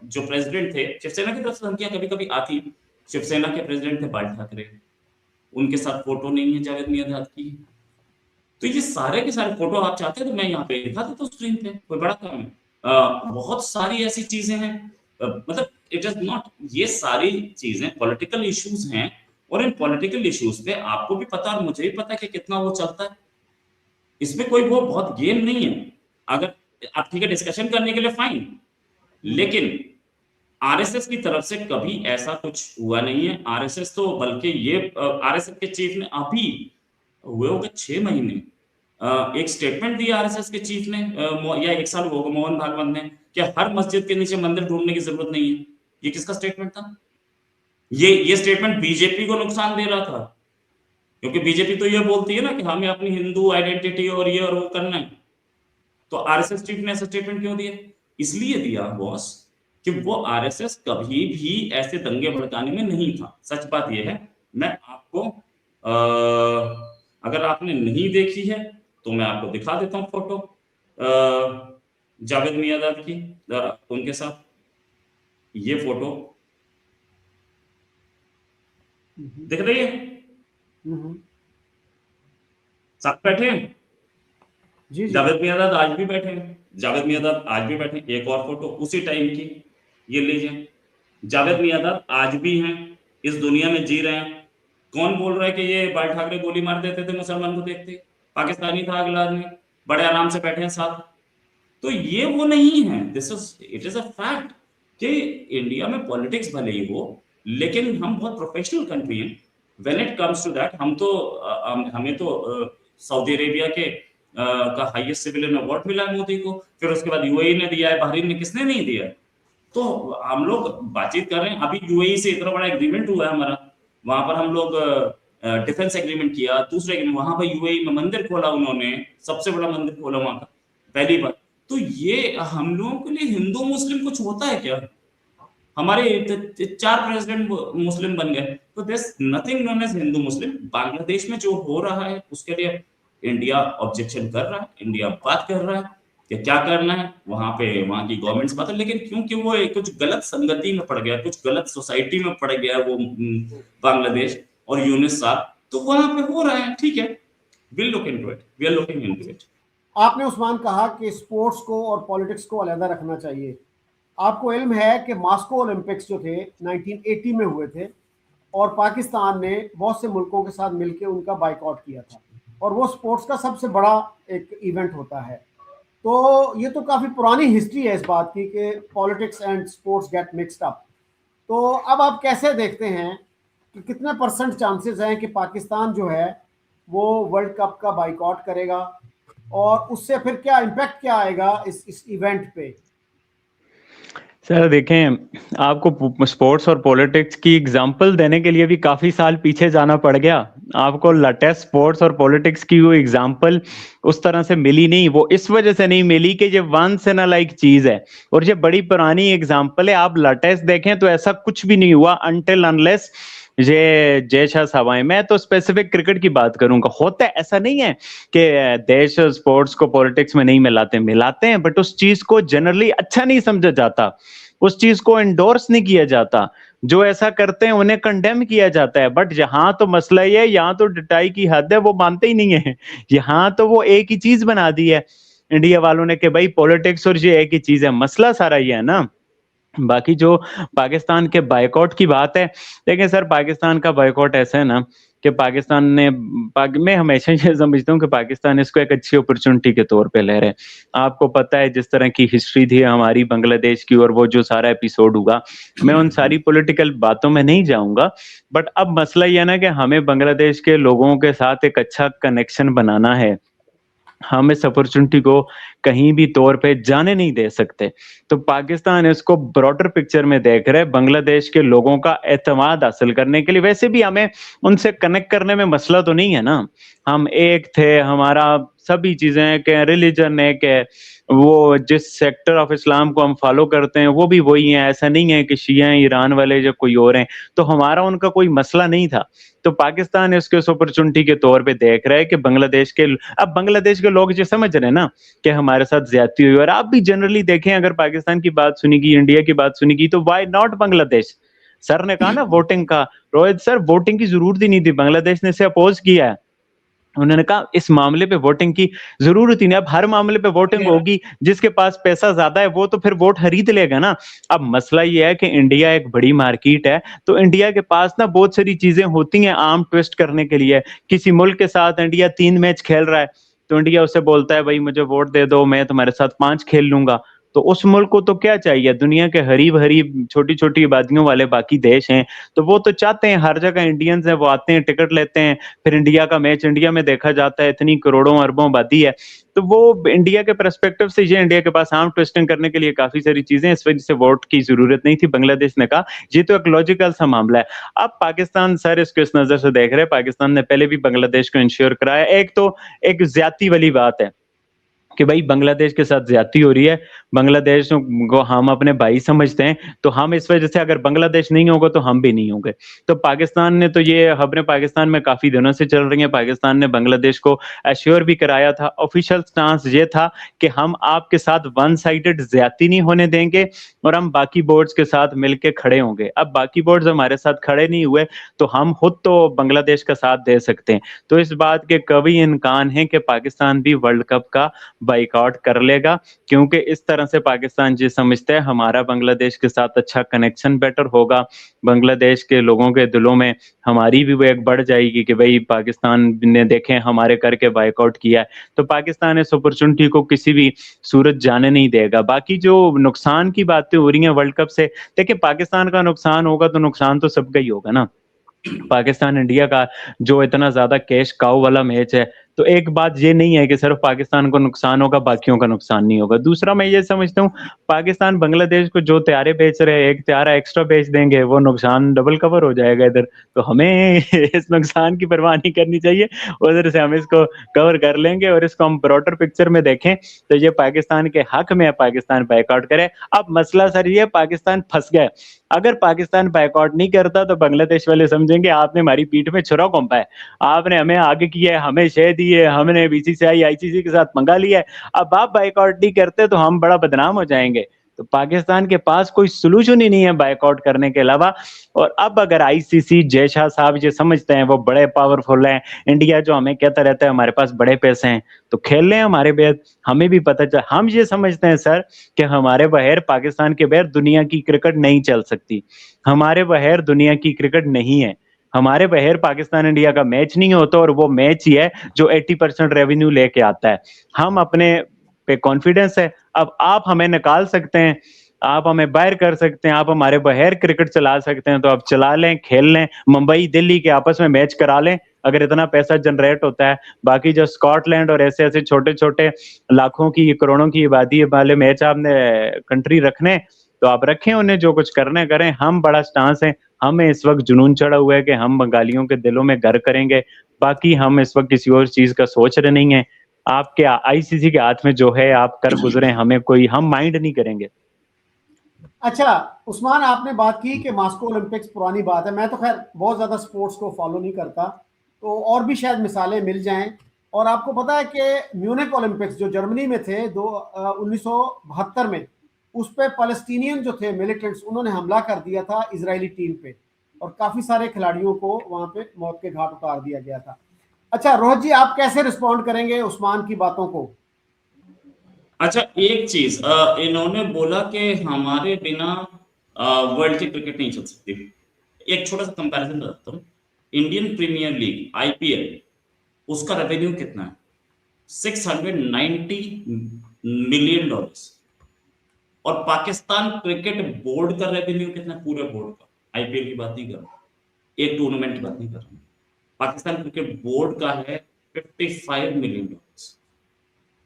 जो प्रेसिडेंट थे, शिवसेना की तरफ से धमकियां कभी कभी आती, शिवसेना के प्रेसिडेंट थे बाल ठाकरे, उनके साथ फोटो नहीं है जावेद मियां की, तो ये सारे के सारे फोटो आप चाहते हैं तो मैं यहाँ पे दिखा देता हूँ स्क्रीन पे, कोई बड़ा काम है। बहुत सारी ऐसी चीजें हैं, मतलब इट इज नॉट, ये सारी चीजें पॉलिटिकल इश्यूज हैं, और इन पॉलिटिकल इश्यूज पे आपको भी पता और मुझे भी पता है कि कितना वो चलता है, इसमें कोई वो बहुत गेम नहीं है। अगर आप ठीक है डिस्कशन करने के लिए फाइन, लेकिन आरएसएस की तरफ से कभी ऐसा कुछ हुआ नहीं है। आरएसएस तो बल्कि ये आरएसएस के चीफ ने अभी हुए होगा 6 महीने एक स्टेटमेंट दिया आरएसएस के चीफ ने, या 1 साल होगा मोहन भागवत ने, कि हर मस्जिद के नीचे मंदिर ढूंढने की जरूरत नहीं है। ये किसका स्टेटमेंट था? ये स्टेटमेंट बीजेपी को नुकसान दे रहा था, क्योंकि बीजेपी तो ये बोलती है ना कि हमें अपनी हिंदू आइडेंटिटी और ये और वो करना है। तो आरएसएस चीफ ने ऐसा स्टेटमेंट क्यों दिया? इसलिए दिया बॉस कि वो आरएसएस कभी भी ऐसे दंगे भड़काने में नहीं था। सच बात ये है। मैं आपको अगर आपने नहीं देखी है तो मैं आपको दिखा देता हूँ फोटो जावेद मियाँदाद की, जरा उनके साथ ये फोटो दिख रही है, सब बैठे हैं। जी जी। जावेद मियाँदाद आज भी बैठे हैं, जावेद मियाँदाद आज भी बैठे हैं। एक और फोटो उसी टाइम की, ये लीजिए। जावेद मियाँदाद आज भी हैं, इस दुनिया में जी रहे हैं। कौन बोल रहा है कि ये बाल ठाकरे गोली मार देते थे मुसलमान को देखते? पाकिस्तानी था अगला आदमी, बड़े आराम से बैठे हैं साथ। तो ये वो नहीं है, इट इज अ फैक्ट कि इंडिया में पॉलिटिक्स भले ही हो, लेकिन हम बहुत प्रोफेशनल कंट्री हैं when it comes to that. हमें तो सऊदी अरेबिया के का हाईएस्ट सिविलियन अवार्ड मिला है मोदी को, फिर उसके बाद यूएई ने दिया है, बहरीन ने, किसने नहीं दिया है? तो हम लोग बातचीत कर रहे हैं। अभी यूएई से इतना बड़ा एग्रीमेंट हुआ है हमारा, वहां पर हम लोग डिफेंस एग्रीमेंट किया, दूसरे एग्रीमेंट, वहां पर यूएई में मंदिर खोला उन्होंने, सबसे बड़ा मंदिर खोला वहां का पहली बार। तो ये हम लोगों के लिए हिंदू मुस्लिम कुछ होता है क्या? हमारे 4 प्रेसिडेंट मुस्लिम बन गए, तो this nothing known as Hindu Muslim. Bangladesh में जो हो रहा है उसके लिए इंडिया ऑब्जेक्शन कर रहा है, इंडिया बात कर रहा है कि क्या करना है, वहां पे वहां की गवर्नमेंट्स बात है। लेकिन क्योंकि वो कुछ गलत संगति में पड़ गया, कुछ गलत सोसाइटी में पड़ गया वो बांग्लादेश और यूनिस साहब, तो वहां पे हो रहा है। ठीक है, we'll look into it, we are looking into it। आपने उस्मान कहा कि स्पोर्ट्स को और पॉलिटिक्स को अलग रखना चाहिए। आपको इल्म है कि मॉस्को ओलंपिक्स जो थे 1980 में हुए थे और पाकिस्तान ने बहुत से मुल्कों के साथ मिलकर उनका बाइकआउट किया था, और वो स्पोर्ट्स का सबसे बड़ा एक इवेंट होता है। तो ये तो काफ़ी पुरानी हिस्ट्री है इस बात की कि politics and sports gate mixed up. तो अब आप कैसे देखते हैं कि कितने % चांसेस हैं कि पाकिस्तान जो है वो वर्ल्ड कप का बाइकआउट करेगा, और उससे फिर क्या इम्पैक्ट क्या आएगा इस इवेंट पे? सर देखें, आपको स्पोर्ट्स और पॉलिटिक्स की एग्जांपल देने के लिए भी काफी साल पीछे जाना पड़ गया। आपको लेटेस्ट स्पोर्ट्स और पॉलिटिक्स की वो एग्जांपल उस तरह से मिली नहीं, वो इस वजह से नहीं मिली कि ये वंस इन अ लाइक चीज है और ये बड़ी पुरानी एग्जांपल है। आप लेटेस्ट देखें तो ऐसा कुछ भी नहीं हुआ अनटिल अनलेस ये जय शाह साहब आए। मैं तो स्पेसिफिक क्रिकेट की बात करूंगा। होता है, ऐसा नहीं है कि देश स्पोर्ट्स को पॉलिटिक्स में नहीं मिलाते हैं, बट उस चीज को जनरली अच्छा नहीं समझा जाता, उस चीज को एंडोर्स नहीं किया जाता। जो ऐसा करते हैं उन्हें कंडेम किया जाता है। बट यहाँ तो मसला ये है, यहाँ तो डटाई की हद है, वो मानते ही नहीं है। यहाँ तो वो एक ही चीज बना दी है इंडिया वालों ने कि भाई पॉलिटिक्स और ये एक ही चीज है। मसला सारा ये है ना। बाकी जो पाकिस्तान के बायकॉट की बात है, लेकिन सर पाकिस्तान का बायकॉट ऐसा है ना कि पाकिस्तान ने मैं हमेशा ये समझता हूँ कि पाकिस्तान इसको एक अच्छी अपॉर्चुनिटी के तौर पे ले रहे हैं। आपको पता है जिस तरह की हिस्ट्री थी हमारी बांग्लादेश की और वो जो सारा एपिसोड हुआ, मैं उन सारी पॉलिटिकल बातों में नहीं जाऊंगा। बट अब मसला यह ना कि हमें बांग्लादेश के लोगों के साथ एक अच्छा कनेक्शन बनाना है। हम इस अपॉर्चुनिटी को कहीं भी तौर पे जाने नहीं दे सकते। तो पाकिस्तान इसको ब्रॉडर पिक्चर में देख रहे हैं, बांग्लादेश के लोगों का एतमाद हासिल करने के लिए। वैसे भी हमें उनसे कनेक्ट करने में मसला तो नहीं है ना, हम एक थे, हमारा सभी चीजें हैं कि रिलीजन है कि वो जिस सेक्टर ऑफ इस्लाम को हम फॉलो करते हैं वो भी वही है। ऐसा नहीं है कि शिया हैं, ईरान वाले जो कोई और हैं, तो हमारा उनका कोई मसला नहीं था। तो पाकिस्तान इसको इस अपॉर्चुनिटी के तौर पे देख रहा है कि बांग्लादेश के, अब बांग्लादेश के लोग जो समझ रहे हैं ना कि हमारे साथ ज्यादती हुई। और आप भी जनरली देखें, अगर पाकिस्तान की बात सुनेगी, इंडिया की बात सुनेगी, तो व्हाई नॉट बांग्लादेश? सर ने कहा ना वोटिंग का, रोहित सर वोटिंग की जरूरत ही नहीं थी, बांग्लादेश ने इसे अपोज किया है। उन्होंने कहा इस मामले पे वोटिंग की जरूरत ही नहीं, अब हर मामले पे वोटिंग होगी, जिसके पास पैसा ज्यादा है वो तो फिर वोट खरीद लेगा ना। अब मसला ये है कि इंडिया एक बड़ी मार्केट है, तो इंडिया के पास ना बहुत सारी चीजें होती हैं आर्म ट्विस्ट करने के लिए। किसी मुल्क के साथ इंडिया 3 मैच खेल रहा है, तो इंडिया उससे बोलता है भाई मुझे वोट दे दो, मैं तुम्हारे साथ 5 खेल लूंगा। तो उस मुल्क को तो क्या चाहिए, दुनिया के हरीब हरीब छोटी छोटी आबादियों वाले बाकी देश हैं, तो वो तो चाहते हैं हर जगह इंडियंस हैं, वो आते हैं टिकट लेते हैं, फिर इंडिया का मैच इंडिया में देखा जाता है, इतनी करोड़ों अरबों आबादी है। तो वो इंडिया के पर्सपेक्टिव से ये इंडिया के पास आर्म ट्विस्टिंग करने के लिए काफी सारी चीजें, इस वजह से वोट की जरूरत नहीं थी। बांग्लादेश ने कहा ये तो एक लॉजिकल सा मामला है। अब पाकिस्तान सर इसको इस नजर से देख रहे हैं, पाकिस्तान ने पहले भी बांग्लादेश को इंश्योर कराया। एक तो एक ज्यादती वाली बात है कि भाई बांग्लादेश के साथ ज्यादती हो रही है, बांग्लादेश को हम अपने भाई समझते हैं, तो हम इस वजह से अगर बांग्लादेश नहीं होगा तो हम भी नहीं होंगे। तो पाकिस्तान ने तो ये खबरें पाकिस्तान में काफी दिनों से चल रही हैं, पाकिस्तान ने बांग्लादेश को एश्योर भी कराया था। ऑफिशियल स्टांस ये था कि हम आपके साथ वन साइडेड ज्यादती नहीं होने देंगे और हम बाकी बोर्ड्स के साथ मिलकर खड़े होंगे। अब बाकी बोर्ड्स हमारे साथ खड़े नहीं हुए तो हम खुद तो बांग्लादेश का साथ दे सकते हैं। तो इस बात के कभी इम्कान है कि पाकिस्तान भी वर्ल्ड कप का बाइकआउट कर लेगा, क्योंकि इस तरह से पाकिस्तान जी समझते हैं हमारा बांग्लादेश के साथ अच्छा कनेक्शन बेटर होगा, बांग्लादेश के लोगों के दिलों में हमारी भी वो एक बढ़ जाएगी कि भाई पाकिस्तान ने देखें हमारे करके बाइकआउट किया है। तो पाकिस्तान इस अपॉर्चुनिटी को किसी भी सूरत जाने नहीं देगा। बाकी जो नुकसान की बातें हो रही हैं वर्ल्ड कप से, देखिए पाकिस्तान का नुकसान होगा तो नुकसान तो सबका ही होगा ना। पाकिस्तान इंडिया का जो इतना ज्यादा कैश काउ वाला मैच है, तो एक बात ये नहीं है कि सिर्फ पाकिस्तान को नुकसान होगा बाकियों का नुकसान नहीं होगा। दूसरा मैं ये समझता हूँ पाकिस्तान बांग्लादेश को जो तैयारे बेच रहे हैं, एक तैयारा एक्स्ट्रा बेच देंगे, वो नुकसान डबल कवर हो जाएगा इधर। तो हमें इस नुकसान की परवाह नहीं करनी चाहिए, उधर से हम इसको कवर कर लेंगे। और इसको हम ब्रॉडर पिक्चर में देखें तो ये पाकिस्तान के हक में है, पाकिस्तान बाइकआउट करे। अब मसला सर ये पाकिस्तान फंस गया, अगर पाकिस्तान बाइकआउट नहीं करता तो बांग्लादेश वाले समझेंगे आपने हमारी पीठ में छुरा घोंपा है, आपने हमें आगे किया है, हमें शह दी है, हमने बीसीसीआई आईसीसी के साथ मंगा लिया है, अब आप बाइकआउट नहीं करते तो हम बड़ा बदनाम हो जाएंगे। तो पाकिस्तान के पास कोई सोल्यूशन ही नहीं है बाइकआउट करने के अलावा। और अब अगर आईसीसी जय शाह साहब ये समझते हैं वो बड़े पावरफुल हैं, इंडिया जो हमें कहता रहता है हमारे पास बड़े पैसे हैं, तो खेल लें हमारे बेहद। हमें भी पता चल, हम ये समझते हैं सर कि हमारे बगैर पाकिस्तान के बगैर दुनिया की क्रिकेट नहीं चल सकती, हमारे बगैर दुनिया की क्रिकेट नहीं है, हमारे बगैर पाकिस्तान इंडिया का मैच नहीं होता, और वो मैच ही है जो 80% रेवेन्यू लेके आता है। हम अपने पे कॉन्फिडेंस है। अब आप हमें निकाल सकते हैं, आप हमें बाहर कर सकते हैं, आप हमारे बगैर क्रिकेट चला सकते हैं, तो आप चला लें, खेल लें, मुंबई दिल्ली के आपस में मैच करा लें अगर इतना पैसा जनरेट होता है। बाकी जो स्कॉटलैंड और ऐसे ऐसे छोटे छोटे लाखों की करोड़ों की आबादी वाले मैच आपने कंट्री रखने तो आप रखें, उन्हें जो कुछ करने करें। हम बड़ा स्टांस है, हमें इस वक्त जुनून चढ़ा हुआ है कि हम बंगालियों के दिलों में घर करेंगे, बाकी हम इस वक्त किसी और चीज का सोच रहे नहीं है। आपके आईसीसी के हाथ में जो है आप कर गुजरे, हमें कोई हम माइंड नहीं करेंगे। अच्छा उस्मान, आपने बात की कि मास्को ओलंपिक्स पुरानी बात है, मैं तो खैर बहुत ज्यादा स्पोर्ट्स को फॉलो नहीं करता, तो और भी शायद मिसालें मिल जाएं। और आपको पता है कि म्यूनिक ओलंपिक्स जो जर्मनी में थे 1972 में, उस पे पैलेस्टीनियन जो थे मिलिटेंट्स, उन्होंने हमला कर दिया था इजरायली टीम पे, और काफी सारे खिलाड़ियों को वहां पे मौत के घाट उतार दिया गया था। अच्छा रोहित जी, आप कैसे रिस्पॉन्ड करेंगे उस्मान की बातों को? अच्छा, एक चीज इन्होंने बोला कि हमारे बिना वर्ल्ड की क्रिकेट नहीं चल सकती। एक छोटा सा कंपैरिजन बताता हूँ। इंडियन प्रीमियर लीग आईपीएल, उसका रेवेन्यू कितना है? $690 मिलियन। और पाकिस्तान क्रिकेट बोर्ड का रेवेन्यू कितना है? पूरे बोर्ड का, आईपीएल की बात नहीं कर रहा, एक टूर्नामेंट की बात नहीं कर रहा, पाकिस्तान क्रिकेट बोर्ड का है $55 मिलियन।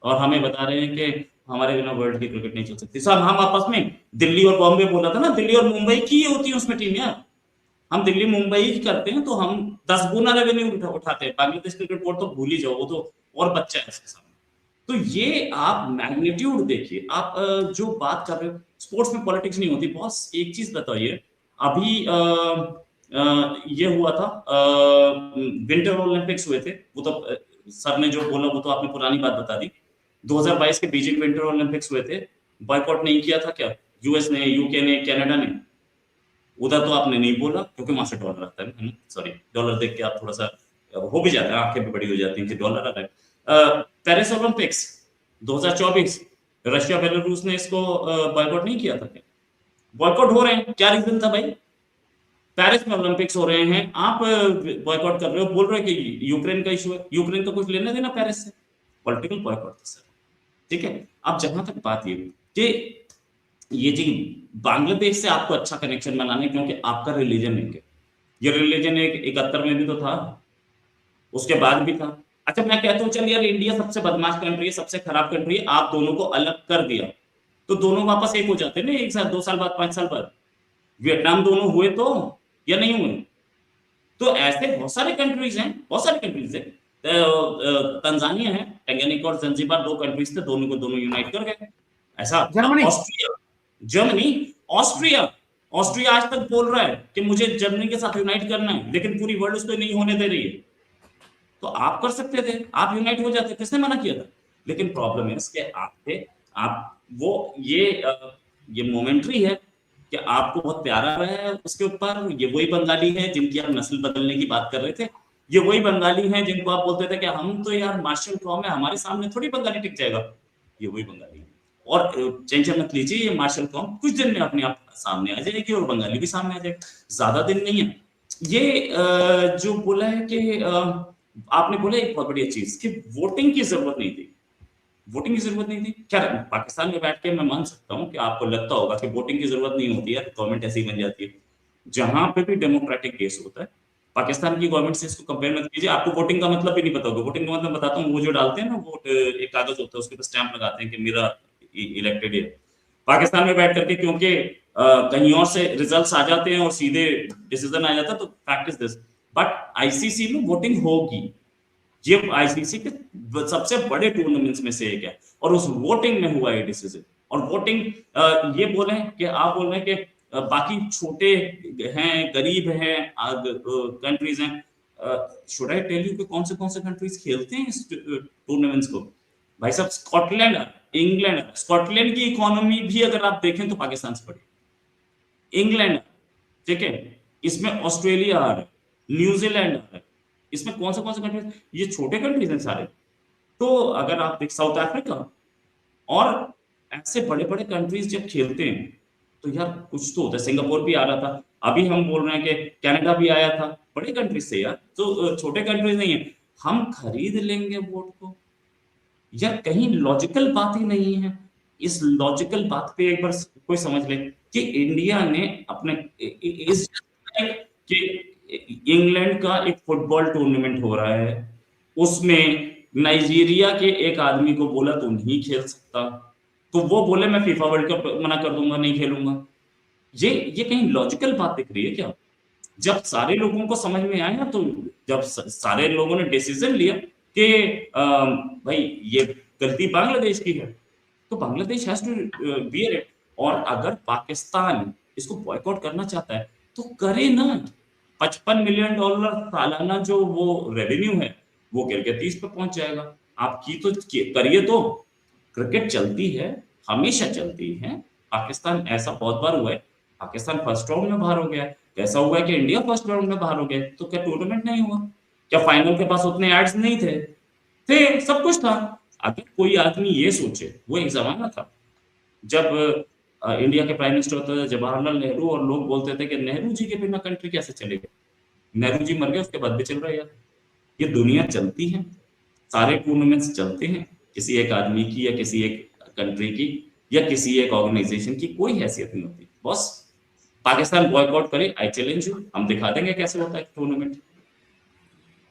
और हमें बता रहे हैं कि हमारे बिना वर्ल्ड की क्रिकेट नहीं चल सकती। साहब हम आपस में दिल्ली और बॉम्बे बोला था ना, दिल्ली और मुंबई की होती है उसमें टीम यार, हम दिल्ली मुंबई की करते हैं तो हम 10 गुना रेवेन्यू उठाते हैं। बांग्लादेश क्रिकेट बोर्ड तो भूल ही जाओ, वो तो और बच्चा है इसके सामने। तो ये आप मैग्नीट्यूड देखिए। आप जो बात कर रहे हो, स्पोर्ट्स में पॉलिटिक्स नहीं होती बॉस। एक चीज बताइए, अभी ये हुआ था, विंटर ओलंपिक्स हुए थे, वो तो सर ने जो बोला वो तो आपने पुरानी बात बता दी। 2022 के बीजिंग विंटर ओलंपिक्स हुए थे, बॉयकॉट नहीं किया था क्या यूएस ने, यूके ने, कनाडा ने? उधर तो आपने नहीं बोला क्योंकि वहां से डॉलर आता है ना, सॉरी, डॉलर देख के आप थोड़ा सा हो भी जाता है, आंखें भी बड़ी हो जाती हैं कि डॉलर आ रहा है। पेरिस ओलंपिक्स 2024 रशिया बेलारूस ने इसको बॉयकॉट नहीं किया था क्या? बॉयकॉट हो रहे हैं, क्या रीजन था भाई? पेरिस में ओलंपिक्स हो रहे हैं, आप बॉयकॉट कर रहे हो, बोल रहे हो कि यूक्रेन का इशू है। यूक्रेन का कुछ लेना देना पेरिस से? पॉलिटिकल बॉयकॉट था सर, ठीक है। अब जहां तक बात ये जी बांग्लादेश से आपको अच्छा कनेक्शन बनाना है क्योंकि आपका रिलीजन है, ये रिलीजन एक 71 में भी तो था, उसके बाद भी था। अच्छा मैं कहता हूँ चल यार इंडिया सबसे बदमाश कंट्री है, सबसे खराब कंट्री है, आप दोनों को अलग कर दिया तो दोनों वापस एक हो जाते ना, 1 साल 2 साल बाद 5 साल बाद। वियतनाम दोनों हुए तो या नहीं हुए? तो ऐसे बहुत सारे कंट्रीज हैं, बहुत सारी कंट्रीज है। तंजानिया है, टंगानिका और जंजीबार 2 कंट्रीज थे, दोनों को दोनों यूनाइट कर गए। ऐसा Germany? Austria, Germany, Austria, Austria आज तक बोल रहा है कि मुझे जर्मनी के साथ यूनाइट करना है, लेकिन पूरी वर्ल्ड उसको नहीं होने दे रही है। तो आप कर सकते थे, आप यूनाइट हो जाते, किसने मना किया था? लेकिन प्रॉब्लम है इसके आप थे, आप वो ये मोमेंट्री है कि आपको बहुत प्यारा है उसके ऊपर। ये वही बंगाली है जिनकी आप नस्ल बदलने की बात कर रहे थे, ये वही बंगाली हैं जिनको आप बोलते थे कि हम तो यार मार्शल कॉम है, हमारे सामने थोड़ी बंगाली टिक जाएगा। ये वही बंगाली है, और टेंशन मत लीजिए, ये मार्शल कॉम कुछ दिन में अपने आप सामने आ जाएगी और बंगाली भी सामने आ जाएगा, ज्यादा दिन नहीं है। ये जो बोला है कि आपने बोला एक बहुत बढ़िया चीज कि वोटिंग की जरूरत नहीं थी, वोटिंग की जरूरत नहीं थी। क्या पाकिस्तान में बैठ के मैं मान सकता हूँ कि आपको लगता होगा कि वोटिंग की जरूरत नहीं होती है, गवर्नमेंट ऐसी ही बन जाती है। जहां पे भी डेमोक्रेटिक केस होता है, पाकिस्तान की गवर्नमेंट से इसको कंपेयर मत कीजिए, आपको वोटिंग का मतलब भी नहीं पता होगा। वोटिंग का मतलब बताता हूँ, वो जो डालते हैं ना वोट, एक कागज होता है उसके ऊपर स्टैंप लगाते हैं कि मेरा इलेक्टेड है। पाकिस्तान में बैठ करके क्योंकि कहीं और से रिजल्ट्स आ जाते हैं और सीधे डिसीजन आ जाता है, तो fact is this. But ICC में वोटिंग होगी, ये आईसीसी के सबसे बड़े टूर्नामेंट्स में से एक है, और उस वोटिंग में हुआ है डिसीजन। और वोटिंग ये बोले कि आप बोल रहे हैं कि बाकी छोटे हैं, गरीब हैं, कंट्रीज हैं, शुड आई टेल यू कि कौन से कंट्रीज खेलते हैं इस टूर्नामेंट्स को? भाई साहब स्कॉटलैंड, इंग्लैंड, स्कॉटलैंड की इकोनॉमी भी अगर आप देखें तो पाकिस्तान से बड़ी। इंग्लैंड, ठीक है, इसमें ऑस्ट्रेलिया आ रहा है, न्यूजीलैंड आ रहा है, इसमें कौन से कंट्रीज? ये छोटे कंट्रीज हैं सारे। तो अगर आप देख साउथ अफ्रीका और ऐसे बड़े बड़े कंट्रीज जब खेलते हैं तो यार कुछ तो होता है। सिंगापुर भी आ रहा था, अभी हम बोल रहे हैं कि कनाडा भी आया था, बड़े कंट्रीज से यार, तो छोटे कंट्रीज नहीं है। हम खरीद लेंगे वोट को यार, कहीं लॉजिकल बात ही नहीं है। इस लॉजिकल बात पे एक बार कोई समझ ले कि इंडिया ने अपने इस कि इंग्लैंड का एक फुटबॉल टूर्नामेंट हो रहा है, उसमें नाइजीरिया के एक आदमी को बोला तू नहीं खेल सकता, तो वो बोले मैं फीफा वर्ल्ड कप मना कर दूंगा, नहीं खेलूंगा। ये कहीं लॉजिकल बात दिख रही है क्या? जब सारे लोगों को समझ में आया, तो जब सारे लोगों ने डिसीजन लिया कि भाई ये गलती बांग्लादेश की है, तो Bangladesh has to bear it. और अगर पाकिस्तान इसको बॉयकॉट करना चाहता है तो करे ना। $55 मिलियन सालाना जो वो रेवेन्यू है वो गिर के 30 पे पहुंच जाएगा। आप की तो करिए, तो क्रिकेट चलती है, हमेशा चलती है। पाकिस्तान ऐसा बहुत बार हुआ है, पाकिस्तान फर्स्ट राउंड में बाहर हो गया है, ऐसा हुआ है कि इंडिया फर्स्ट राउंड में बाहर हो गया। तो क्या टूर्नामेंट नहीं हुआ? क्या फाइनल के पास उतने एड्स नहीं थे? सब कुछ था। अगर कोई आदमी ये सोचे, वो एक जमाना था जब इंडिया के प्राइम मिनिस्टर होते थे जवाहरलाल नेहरू, और लोग बोलते थे कि नेहरू जी के बिना कंट्री कैसे चलेगी। नेहरू जी मर गए, उसके बाद भी चल रहा है यार। ये दुनिया चलती है, सारे टूर्नामेंट्स चलते हैं। किसी एक आदमी की या किसी एक कंट्री की या किसी एक ऑर्गेनाइजेशन की कोई हैसियत नहीं होती। बस पाकिस्तान बॉयकॉट करे, आई चैलेंज यू, हम दिखा देंगे कैसे होता है टूर्नामेंट।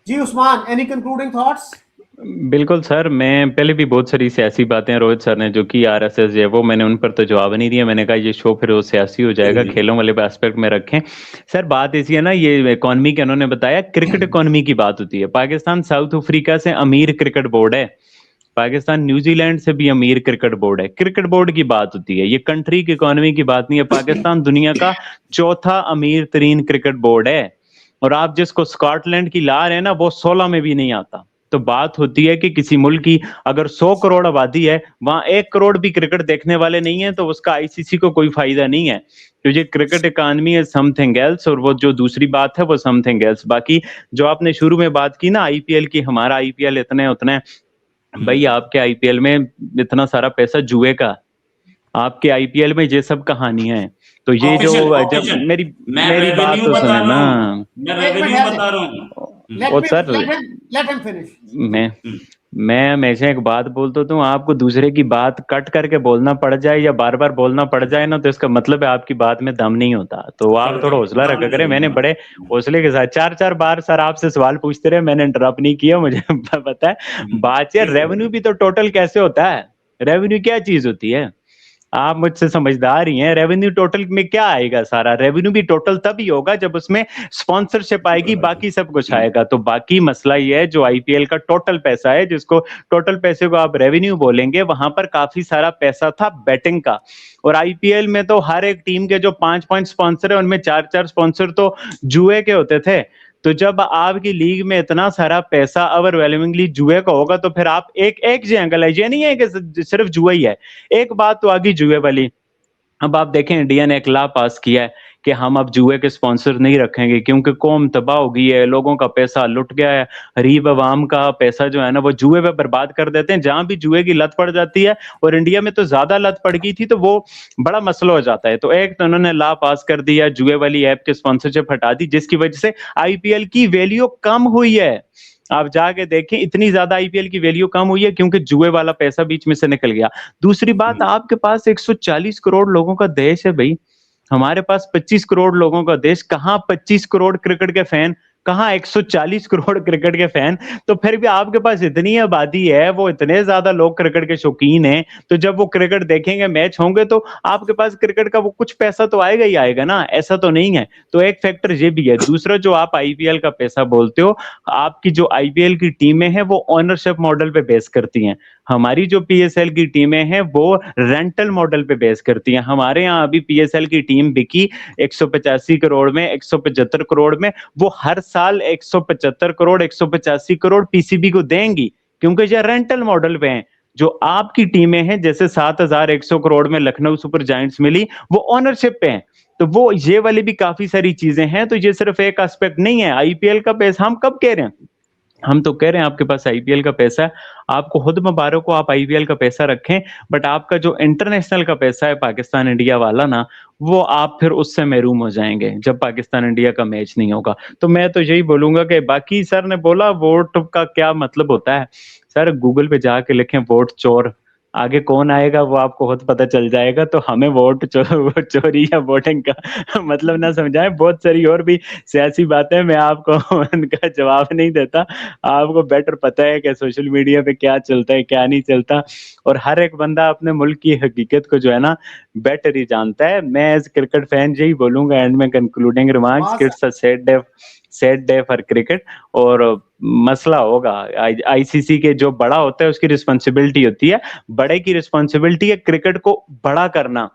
जी उस्मान, एनी कंक्लूडिंग थॉट्स? बिल्कुल सर, मैं पहले भी बहुत सारी सियासी बातें रोहित सर ने जो की आरएसएस है वो, मैंने उन पर तो जवाब नहीं दिया। मैंने कहा ये शो फिर वो सियासी हो जाएगा, खेलों वाले एस्पेक्ट में रखें। सर बात ऐसी है ना, ये इकोनॉमी के उन्होंने बताया, क्रिकेट इकोनॉमी की बात होती है। पाकिस्तान साउथ अफ्रीका से अमीर क्रिकेट बोर्ड है, पाकिस्तान न्यूजीलैंड से भी अमीर क्रिकेट बोर्ड है। क्रिकेट बोर्ड की बात होती है, ये कंट्री की इकोनॉमी की बात नहीं है। पाकिस्तान दुनिया का चौथा अमीर तरीन क्रिकेट बोर्ड है, और आप जिसको स्कॉटलैंड की ला रहे हैं ना, वो 16 में भी नहीं आता। तो बात होती है कि किसी मुल्क की अगर 100 करोड़ आबादी है, वहां 1 करोड़ भी क्रिकेट देखने वाले नहीं है, तो उसका आईसीसी को कोई फायदा नहीं है। तो ये क्रिकेट इकॉनमी है समथिंग एल्स, और वो जो दूसरी बात है वो समथिंग एल्स। बाकी जो आपने शुरू में बात की ना आईपीएल की, हमारा आईपीएल इतने उतने, भाई आपके आईपीएल में इतना सारा पैसा जुए का, आपके आईपीएल में ये सब कहानियां हैं। तो ये जो ऑफिशियल जब ऑफिशियल मेरी मैं मेरी बात रेवेन्यू तो बता सुने रहा ना, हूँ, मैं एक मिनट रेवेन्यू बता रहा हूँ। लेट और मी सर लेट हिम फिनिश। मैं मैं हमेशा एक बात बोलता हूँ, आपको दूसरे की बात कट करके बोलना पड़ जाए या बार बार बोलना पड़ जाए ना, तो इसका मतलब है आपकी बात में दम नहीं होता। तो आप थोड़ा हौसला रखा करें। मैंने बड़े हौसले के साथ 4-4 बार सर आपसे सवाल पूछते रहे, मैंने इंटरप्ट नहीं किया, मुझे पता है। बात है रेवेन्यू भी तो टोटल कैसे होता है, रेवेन्यू क्या चीज होती है, आप मुझसे समझदार ही हैं। रेवेन्यू टोटल में क्या आएगा, सारा रेवेन्यू भी टोटल तभी होगा जब उसमें स्पॉन्सरशिप आएगी, बाकी सब कुछ आएगा। तो बाकी मसला ये है, जो आईपीएल का टोटल पैसा है, जिसको टोटल पैसे को आप रेवेन्यू बोलेंगे, वहां पर काफी सारा पैसा था बैटिंग का। और आईपीएल में तो हर एक टीम के जो 5-5 स्पॉन्सर है, उनमें 4-4 स्पॉन्सर तो जुए के होते थे। तो जब आपकी लीग में इतना सारा पैसा ओवरवेलमिंगली जुए का होगा, तो फिर आप एक एक जो एंगल है, ये नहीं है कि सिर्फ जुआ ही है। एक बात तो आगे जुए वाली, अब आप देखें इंडिया ने एक लॉ पास किया है कि हम अब जुए के स्पॉन्सर नहीं रखेंगे, क्योंकि कौम तबाह हो गई है, लोगों का पैसा लुट गया है, गरीब अवाम का पैसा जो है ना वो जुए पे बर्बाद कर देते हैं। जहां भी जुए की लत पड़ जाती है, और इंडिया में तो ज्यादा लत पड़ गई थी, तो वो बड़ा मसला हो जाता है। तो एक तो उन्होंने लॉ पास कर दिया, जुए वाली ऐप के स्पॉन्सरशिप हटा दी, जिसकी वजह से आईपीएल की वैल्यू कम हुई है। आप जाके देखें, इतनी ज्यादा आईपीएल की वैल्यू कम हुई है क्योंकि जुए वाला पैसा बीच में से निकल गया। दूसरी बात, आपके पास 140 करोड़ लोगों का देश है भाई, हमारे पास 25 करोड़ लोगों का देश। कहां 25 करोड़ क्रिकेट के फैन, कहां 140 करोड़ क्रिकेट के फैन। तो फिर भी आपके पास इतनी आबादी है, वो इतने ज्यादा लोग क्रिकेट के शौकीन हैं, तो जब वो क्रिकेट देखेंगे, मैच होंगे, तो आपके पास क्रिकेट का वो कुछ पैसा तो आएगा ही आएगा ना, ऐसा तो नहीं है। तो एक फैक्टर ये भी है। दूसरा, जो आप आईपीएल का पैसा बोलते हो, आपकी जो आईपीएल की टीमें हैं वो ओनरशिप मॉडल पे बेस करती हैं। हमारी जो पीएसएल की टीमें हैं वो रेंटल मॉडल पे बेस करती हैं। हमारे यहाँ अभी पीएसएल की टीम बिकी 185 करोड़ में, 175 करोड़ में, वो हर साल 175 करोड़ 185 करोड़ पीसीबी को देंगी, क्योंकि ये रेंटल मॉडल पे हैं। जो आपकी टीमें हैं, जैसे 7,100 करोड़ में लखनऊ सुपर जायंट्स मिली, वो ओनरशिप पे हैं। तो वो ये वाली भी काफी सारी चीजें हैं। तो ये सिर्फ एक एस्पेक्ट नहीं है। आईपीएल का पैसा हम कब कह रहे हैं, हम तो कह रहे हैं आपके पास आईपीएल का पैसा है, आपको खुद मुबारक हो, आप आईपीएल का पैसा रखें। बट आपका जो इंटरनेशनल का पैसा है, पाकिस्तान इंडिया वाला ना, वो आप फिर उससे महरूम हो जाएंगे जब पाकिस्तान इंडिया का मैच नहीं होगा। तो मैं तो यही बोलूंगा कि बाकी सर ने बोला वोट का क्या मतलब होता है, सर गूगल पे जाके लिखें वोट चोर, आगे कौन आएगा वो आपको खुद पता चल जाएगा। तो हमें चोरी या वोटिंग का मतलब ना समझाएं। बहुत सारी और भी सियासी बातें, मैं आपको उनका जवाब नहीं देता। आपको बेटर पता है कि सोशल मीडिया पे क्या चलता है, क्या नहीं चलता, और हर एक बंदा अपने मुल्क की हकीकत को जो है ना बेटर ही जानता है। मैं एज क्रिकेट फैन यही बोलूंगा एंड में concluding remarks, it's a sad day for cricket. और मसला होगा, आईसीसी के जो बड़ा होता है उसकी रिस्पॉन्सिबिलिटी होती है, बड़े की रिस्पॉन्सिबिलिटी है क्रिकेट को बड़ा करना।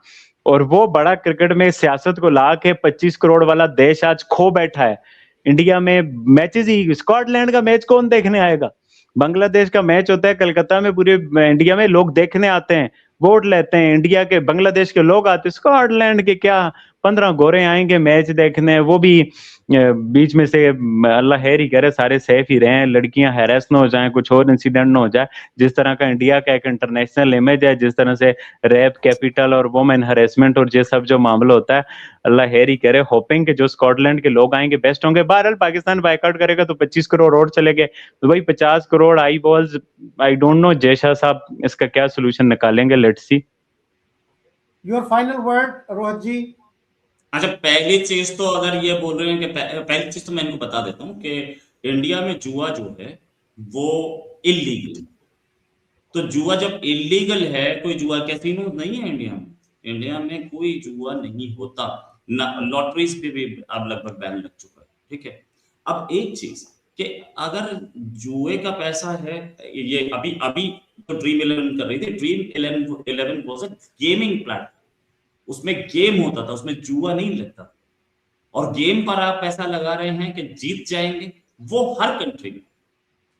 और वो बड़ा क्रिकेट में सियासत को ला के 25 करोड़ वाला देश आज खो बैठा है। इंडिया में मैचेस ही, स्कॉटलैंड का मैच कौन देखने आएगा, बांग्लादेश का मैच होता है कलकत्ता में, पूरे इंडिया में लोग देखने आते हैं, वोट लेते हैं, इंडिया के बांग्लादेश के लोग आते हैं, स्कॉटलैंड के क्या 15 गोरे आएंगे मैच देखने, वो भी बीच में से अल्लाह खैर ही करे, सारे सेफ ही रहें, लड़कियां हैरेस ना हो जाएं, कुछ और इंसिडेंट ना हो जाए। जिस तरह का इंडिया का एक इंटरनेशनल इमेज है, जिस तरह से रेप कैपिटल और वुमेन हरेसमेंट और ये सब जो मामला होता है, अल्लाह खैर ही करे। होपिंग कि जो स्कॉटलैंड के लोग आएंगे बेस्ट होंगे। बहरहाल पाकिस्तान बाइकआउट करेगा तो 25 करोड़ और चले गए, तो भाई 50 crore eyeballs, I don't know Jay Shah साहब इसका क्या सोल्यूशन निकालेंगे, let's see. Your final word Rohit ji. अच्छा, पहली चीज तो अगर ये बोल रहे हैं कि पहली चीज तो मैं इनको बता देता हूँ कि इंडिया में जुआ जो है वो इलीगल। तो जुआ जब इलीगल है, कोई जुआ कैसीनो नहीं है इंडिया में, इंडिया में कोई जुआ नहीं होता ना, लॉटरीज पे भी अब लगभग बैन लग चुका है, ठीक है। अब एक चीज कि अगर जुए का पैसा है, ये अभी अभी तो ड्रीम 11 कर रही थी, dream 11 was a gaming platform, उसमें गेम होता था, उसमें जुआ नहीं लगता। और गेम पर आप पैसा लगा रहे हैं कि जीत जाएंगे, वो हर कंट्री में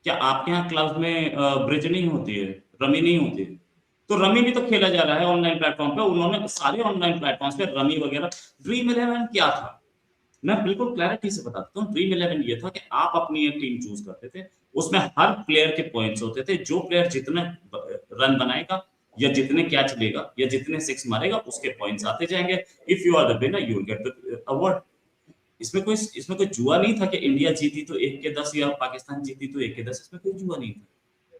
क्या आपके यहाँ क्लब में ब्रिज नहीं होती है, रमी नहीं होती है? तो रमी भी तो खेला जा रहा है ऑनलाइन प्लेटफॉर्म पे। उन्होंने सारे ऑनलाइन प्लेटफॉर्म पे रमी वगैरह, ड्रीम 11 क्या था, मैं बिल्कुल क्लैरिटी से बताता हूँ। ड्रीम 11 ये था कि आप अपनी एक टीम चूज करते थे, उसमें हर प्लेयर के पॉइंट्स होते थे, जो प्लेयर जितने रन बनाएगा या जितने कैच लेगा या जितने सिक्स मारेगा उसके पॉइंट्स आते जाएंगे। If you are the winner you will get the award. इसमें कोई जुआ नहीं था कि इंडिया जीती तो 1 के 10 या पाकिस्तान जीती तो 1 के 10, इसमें कोई जुआ नहीं था,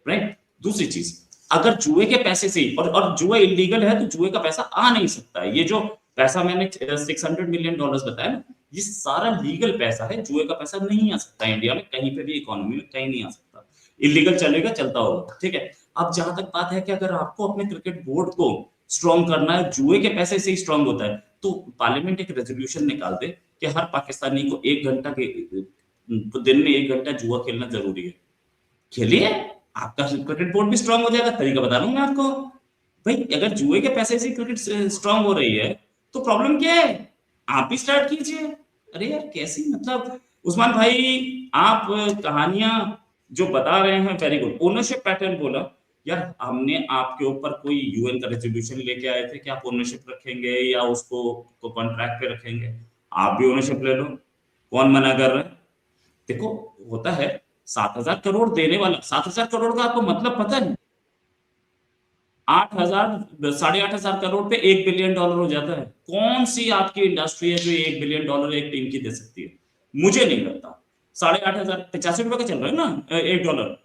राइट। दूसरी चीज, अगर जुए के पैसे से ही, और जुआ इलीगल है तो जुए का पैसा आ नहीं सकता है। ये जो पैसा मैंने $600 मिलियन बताया ना, ये सारा लीगल पैसा है, जुए का पैसा नहीं आ सकता इंडिया में कहीं पे भी, इकोनॉमी में कहीं नहीं आ सकता। इलीगल चलेगा, चलता होगा, ठीक है। अब जहां तक बात है कि अगर आपको अपने क्रिकेट बोर्ड को स्ट्रॉन्ग करना है, जुए के पैसे से ही स्ट्रॉन्ग होता है, तो पार्लियामेंट एक रेजोल्यूशन निकाल दे कि हर पाकिस्तानी को 1 घंटा के दिन में 1 घंटा जुआ खेलना जरूरी है। खेलिए, आपका क्रिकेट बोर्ड भी स्ट्रांग हो जाएगा। तरीका बता रहा हूं मैं आपको भाई। अगर जुए के पैसे से क्रिकेट स्ट्रांग हो रही है तो प्रॉब्लम क्या है, आप भी स्टार्ट कीजिए। अरे यार कैसी, मतलब उस्मान भाई आप कहानियां जो बता रहे हैं वेरी गुड। ओनरशिप पैटर्न बोला यार, हमने आपके ऊपर कोई यूएन का रेजोल्यूशन लेके आए थे कि आप ओनरशिप रखेंगे या उसको कॉन्ट्रैक्ट पे रखेंगे, आप भी ओनरशिप ले लो, कौन मना कर रहा है? देखो होता है 7,000 करोड़ देने वाला, 7,000 करोड़ का आपको मतलब पता है? 8,000 8,500 करोड़ पे $1 बिलियन हो जाता है। कौन सी आपकी इंडस्ट्री है जो $1 बिलियन एक टीम की दे सकती है? मुझे नहीं लगता। 8,500 85 रुपए का चल रहा है ना $1,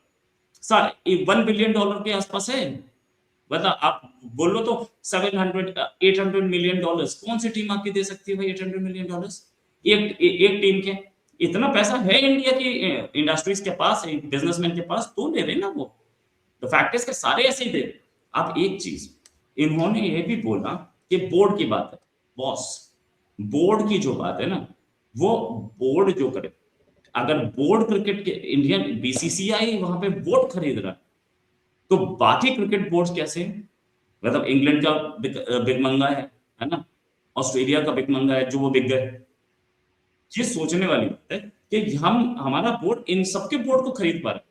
$1 बिलियन के आसपास है। मतलब आप बोलो तो 800 मिलियन डॉलर्स कौन सी टीम आपकी दे सकती है भाई? $800 मिलियन एक टीम के, इतना पैसा है इंडिया की इंडस्ट्रीज के पास, बिजनेसमैन के पास, तो ले रहे ना वो। तो फैक्ट है सारे ऐसे ही दे। अब एक चीज इन्होंने ये भी बोला कि बोर्ड की बात है, बॉस बोर्ड की जो बात है ना, वो बोर्ड जो करे, अगर बोर्ड क्रिकेट के इंडियन बीसीसीआई वहां पे बोर्ड खरीद रहा है, तो बाकी क्रिकेट बोर्ड कैसे? मतलब इंग्लैंड का बिग मंगा है ना, ऑस्ट्रेलिया का बिग मंगा है जो वो बिक गए। ये सोचने वाली बात है कि हमारा बोर्ड इन सबके बोर्ड को खरीद पा रहा है।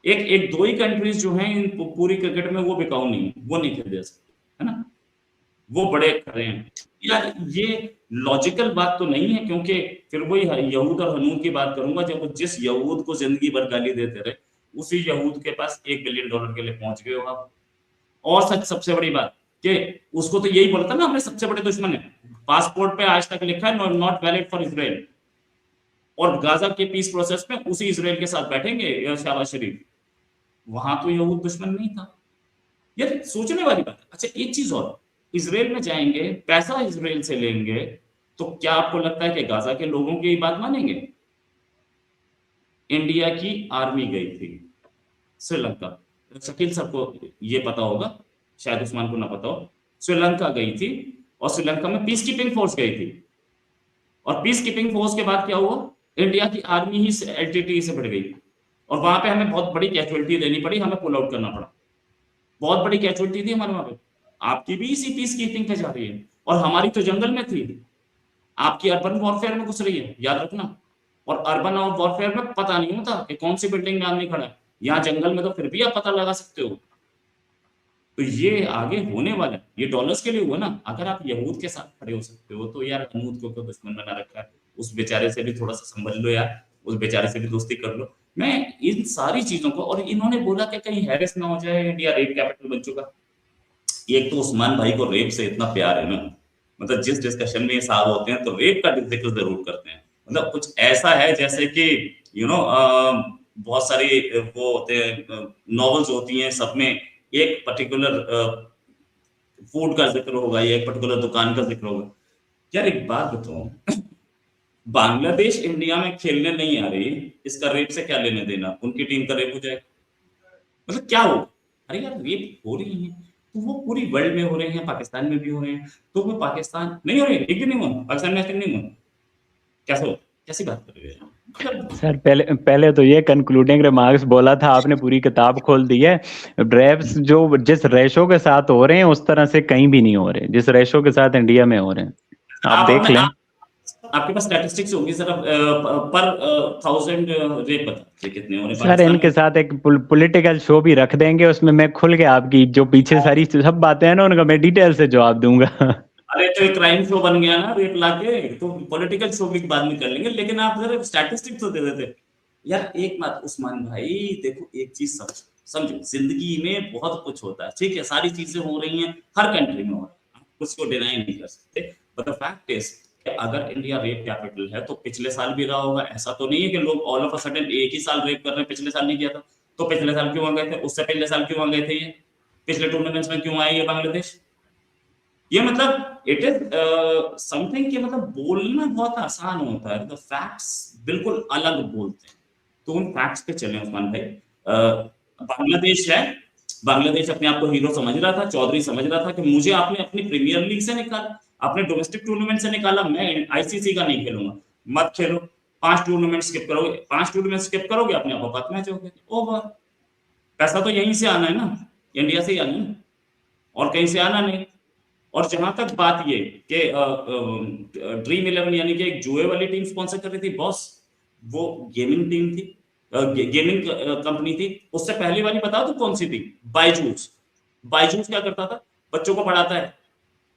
एक दो ही कंट्रीज जो हैं इन पूरी क्रिकेट में वो बिकाऊ नहीं है, वो नहीं खरीद सकते, है ना, वो बड़े खड़े हैं। यार ये लॉजिकल बात तो नहीं है, क्योंकि फिर वही यहूद और हनून की बात करूंगा, जब जिस यहूद को जिंदगी भर गाली देते रहे, उसी यहूद के पास $1 बिलियन के लिए पहुंच गए हो आप। और सच सबसे बड़ी बात कि उसको तो यही बोलता ना, हमारे सबसे बड़े दुश्मन है, पासपोर्ट पे आज तक लिखा है नॉट वैलिड फॉर इजराइल, और गाजा के पीस प्रोसेस में उसी इजराइल के साथ बैठेंगे शहबाज शरीफ। वहां तो यहूद दुश्मन नहीं था। यार सोचने वाली बात है। अच्छा एक चीज और, इजराइल में जाएंगे, पैसा इजराइल से लेंगे, तो क्या आपको लगता है कि गाजा के लोगों की बात मानेंगे? इंडिया की आर्मी गई थी श्रीलंका, शकील सबको ये पता होगा, शायद उस्मान को ना पता हो। श्रीलंका गई थी और श्रीलंका में पीस कीपिंग फोर्स गई थी, और पीस कीपिंग फोर्स के बाद क्या हुआ, इंडिया की आर्मी ही एलटीटी से बढ़ गई, और वहां पे हमें बहुत बड़ी कैजुअलिटी देनी पड़ी, हमें पुल आउट करना पड़ा। बहुत बड़ी कैजुअलिटी थी हमारे वहां पे। आपकी भी इसी पीस कीपिंग पे जा रही है, और हमारी तो जंगल में थी, आपकी अर्बन वॉरफेयर में घुस रही है, याद रखना। और अर्बन और वॉरफेयर में पता नहीं होता कि कौन सी बिल्डिंग में आदमी खड़ा है, यहाँ जंगल में तो फिर भी आप पता लगा सकते हो। तो ये आगे होने वाला है, ये डॉलर्स के लिए हुआ ना। अगर आप यहूद के साथ खड़े हो सकते हो तो यार हनूद को दुश्मन बना रखा है, उस बेचारे से भी थोड़ा सा संभल लो यार, उस बेचारे से भी दोस्ती कर लो। मैं इन सारी चीजों को, और इन्होंने बोला कि कहीं हैरेस ना हो जाए, इंडिया रेप कैपिटल बन चुका। एक तो उस्मान भाई को रेप से इतना प्यार है ना, मतलब जिस डिस्कशन में ये साहब होते हैं तो रेप का जिक्र जरूर करते हैं। मतलब कुछ ऐसा है जैसे कि बहुत सारी वो होते हैं नॉवेल्स होती हैं, सब में एक पर्टिकुलर फूड का जिक्र होगा या एक पर्टिकुलर दुकान का जिक्र होगा। यार एक बात बताओ, बांग्लादेश इंडिया में खेलने नहीं आ रही, इसका रेप से क्या लेने देना? उनकी टीम का रेप हो जाए, मतलब क्या हो? अरे यार रेप हो रही है तो वो पूरी वर्ल्ड में हो रहे हैं, पाकिस्तान में भी हो रहे हैं, तो वो पाकिस्तान नहीं हो रही, एक भी नहीं हुआ पाकिस्तान में, नहीं हुआ, कैसे कैसी बात कर रहे हैं सर? पहले तो ये कंक्लूडिंग रिमार्क्स बोला था आपने, पूरी किताब खोल दी है। ड्रैप्स जो जिस रेशो के साथ हो रहे हैं उस तरह से कहीं भी नहीं हो रहे जिस रेशो के साथ इंडिया में हो रहे हैं, आप देख लें। आपके पास स्टैटिस्टिक्स होंगी सर, पर 1000 रेप बता कितने हो रहे सर पाकिस्तान इनके में? साथ एक पॉलिटिकल शो भी रख देंगे, उसमें मैं खुल के आपकी जो पीछे सारी सब बातें हैं ना उनका मैं डिटेल से जवाब दूंगा। अरे तो एक क्राइम शो बन गया ना रेप लाके, तो पॉलिटिकल शो भी बाद में कर लेंगे, लेकिन आप जरा स्टैटिस्टिक्स तो दे देते यार। एक बात उस्मान भाई, देखो एक चीज समझो, जिंदगी में बहुत कुछ होता है, ठीक है, सारी चीजें हो रही हैं, हर कंट्री में हो रहा है, आप उसको डिनाई नहीं कर सकते, बट द फैक्ट इज कि अगर इंडिया रेप कैपिटल है तो पिछले साल भी रहा होगा। ऐसा तो नहीं है कि लोग ऑल ऑफ अ सडन एक ही साल रेप कर रहे हैं, पिछले साल नहीं किया था, तो पिछले साल क्यों आ गए थे, उससे पिछले साल क्यों आ गए थे, ये पिछले टूर्नामेंट्स में क्यों आए ये बांग्लादेश? ये मतलब इट इज समथिंग कि मतलब बोलना बहुत आसान होता है, द फैक्ट्स बिल्कुल अलग बोलते हैं, तो उन फैक्ट्स पे चले उस्मान भाई। बांग्लादेश है, बांग्लादेश अपने आप को हीरो समझ रहा था, चौधरी समझ रहा था कि मुझे आपने अपनी प्रीमियर लीग से निकाला, अपने डोमेस्टिक टूर्नामेंट से निकाला, मैं आईसीसी का नहीं खेलूंगा, मत खेलो, 5 टूर्नामेंट स्किप करोगे, 5 टूर्नामेंट स्किप करोगे अपने आप औकात मैच हो गए, ओवर। पैसा तो यहीं से आना है ना, इंडिया से ही आना है, और कहीं से आना नहीं। और जहां तक बात ये कि ड्रीम 11 यानी कि एक जुए वाली टीम स्पॉन्सर कर रही थी बॉस, वो गेमिंग टीम थी, गेमिंग कंपनी थी। उससे पहले वाली बताओ तो कौन सी थी? बायजूस। बायजूस क्या करता था? बच्चों को पढ़ाता है,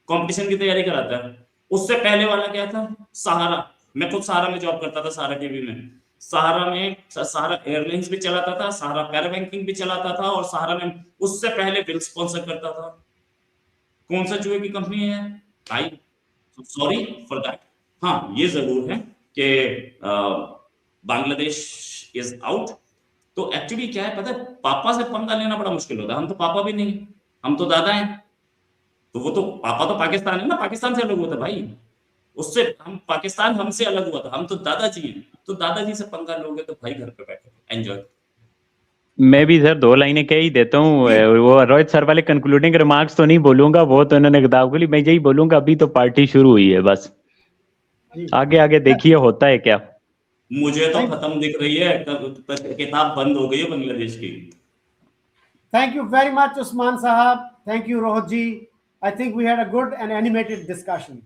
कंपटीशन की तैयारी कराता है। उससे पहले वाला क्या था? सहारा। मैं खुद सहारा में जॉब करता था, सहारा टीवी में। सहारा में सहारा एयरलाइंस भी चलाता था, सहारा पैरा बैंकिंग भी चलाता था, और सहारा में उससे पहले बिल स्पॉन्सर करता था। कौन सा जुए की कंपनी है? आई सॉरी फॉर दैट। हाँ ये जरूर है कि बांग्लादेश इज आउट। तो एक्चुअली क्या है पता है, पापा से पंगा लेना बड़ा मुश्किल होता है। हम तो पापा भी नहीं, हम तो दादा हैं। तो वो तो पापा तो पाकिस्तान है ना, पाकिस्तान से अलग हुआ था भाई, उससे हम पाकिस्तान हमसे अलग हुआ था, हम तो दादाजी हैं। तो दादाजी से पंगा लोगे तो भाई घर पे बैठे एंजॉय। मैं भी सर 2 लाइनें कह ही देता हूँ। वो रोहित सर वाले कंक्लूडिंग रिमार्क्स तो नहीं बोलूंगा, वो तो उन्होंने किताब खोली, मैं यही बोलूंगा अभी तो पार्टी शुरू हुई है, बस जी आगे आगे देखिए होता है क्या। मुझे तो थैंक खत्म दिख रही है, किताब बंद हो गई है बांग्लादेश की। Thank you very much Usman साहब, thank you Rohit ji. I think we had a good and animated discussion.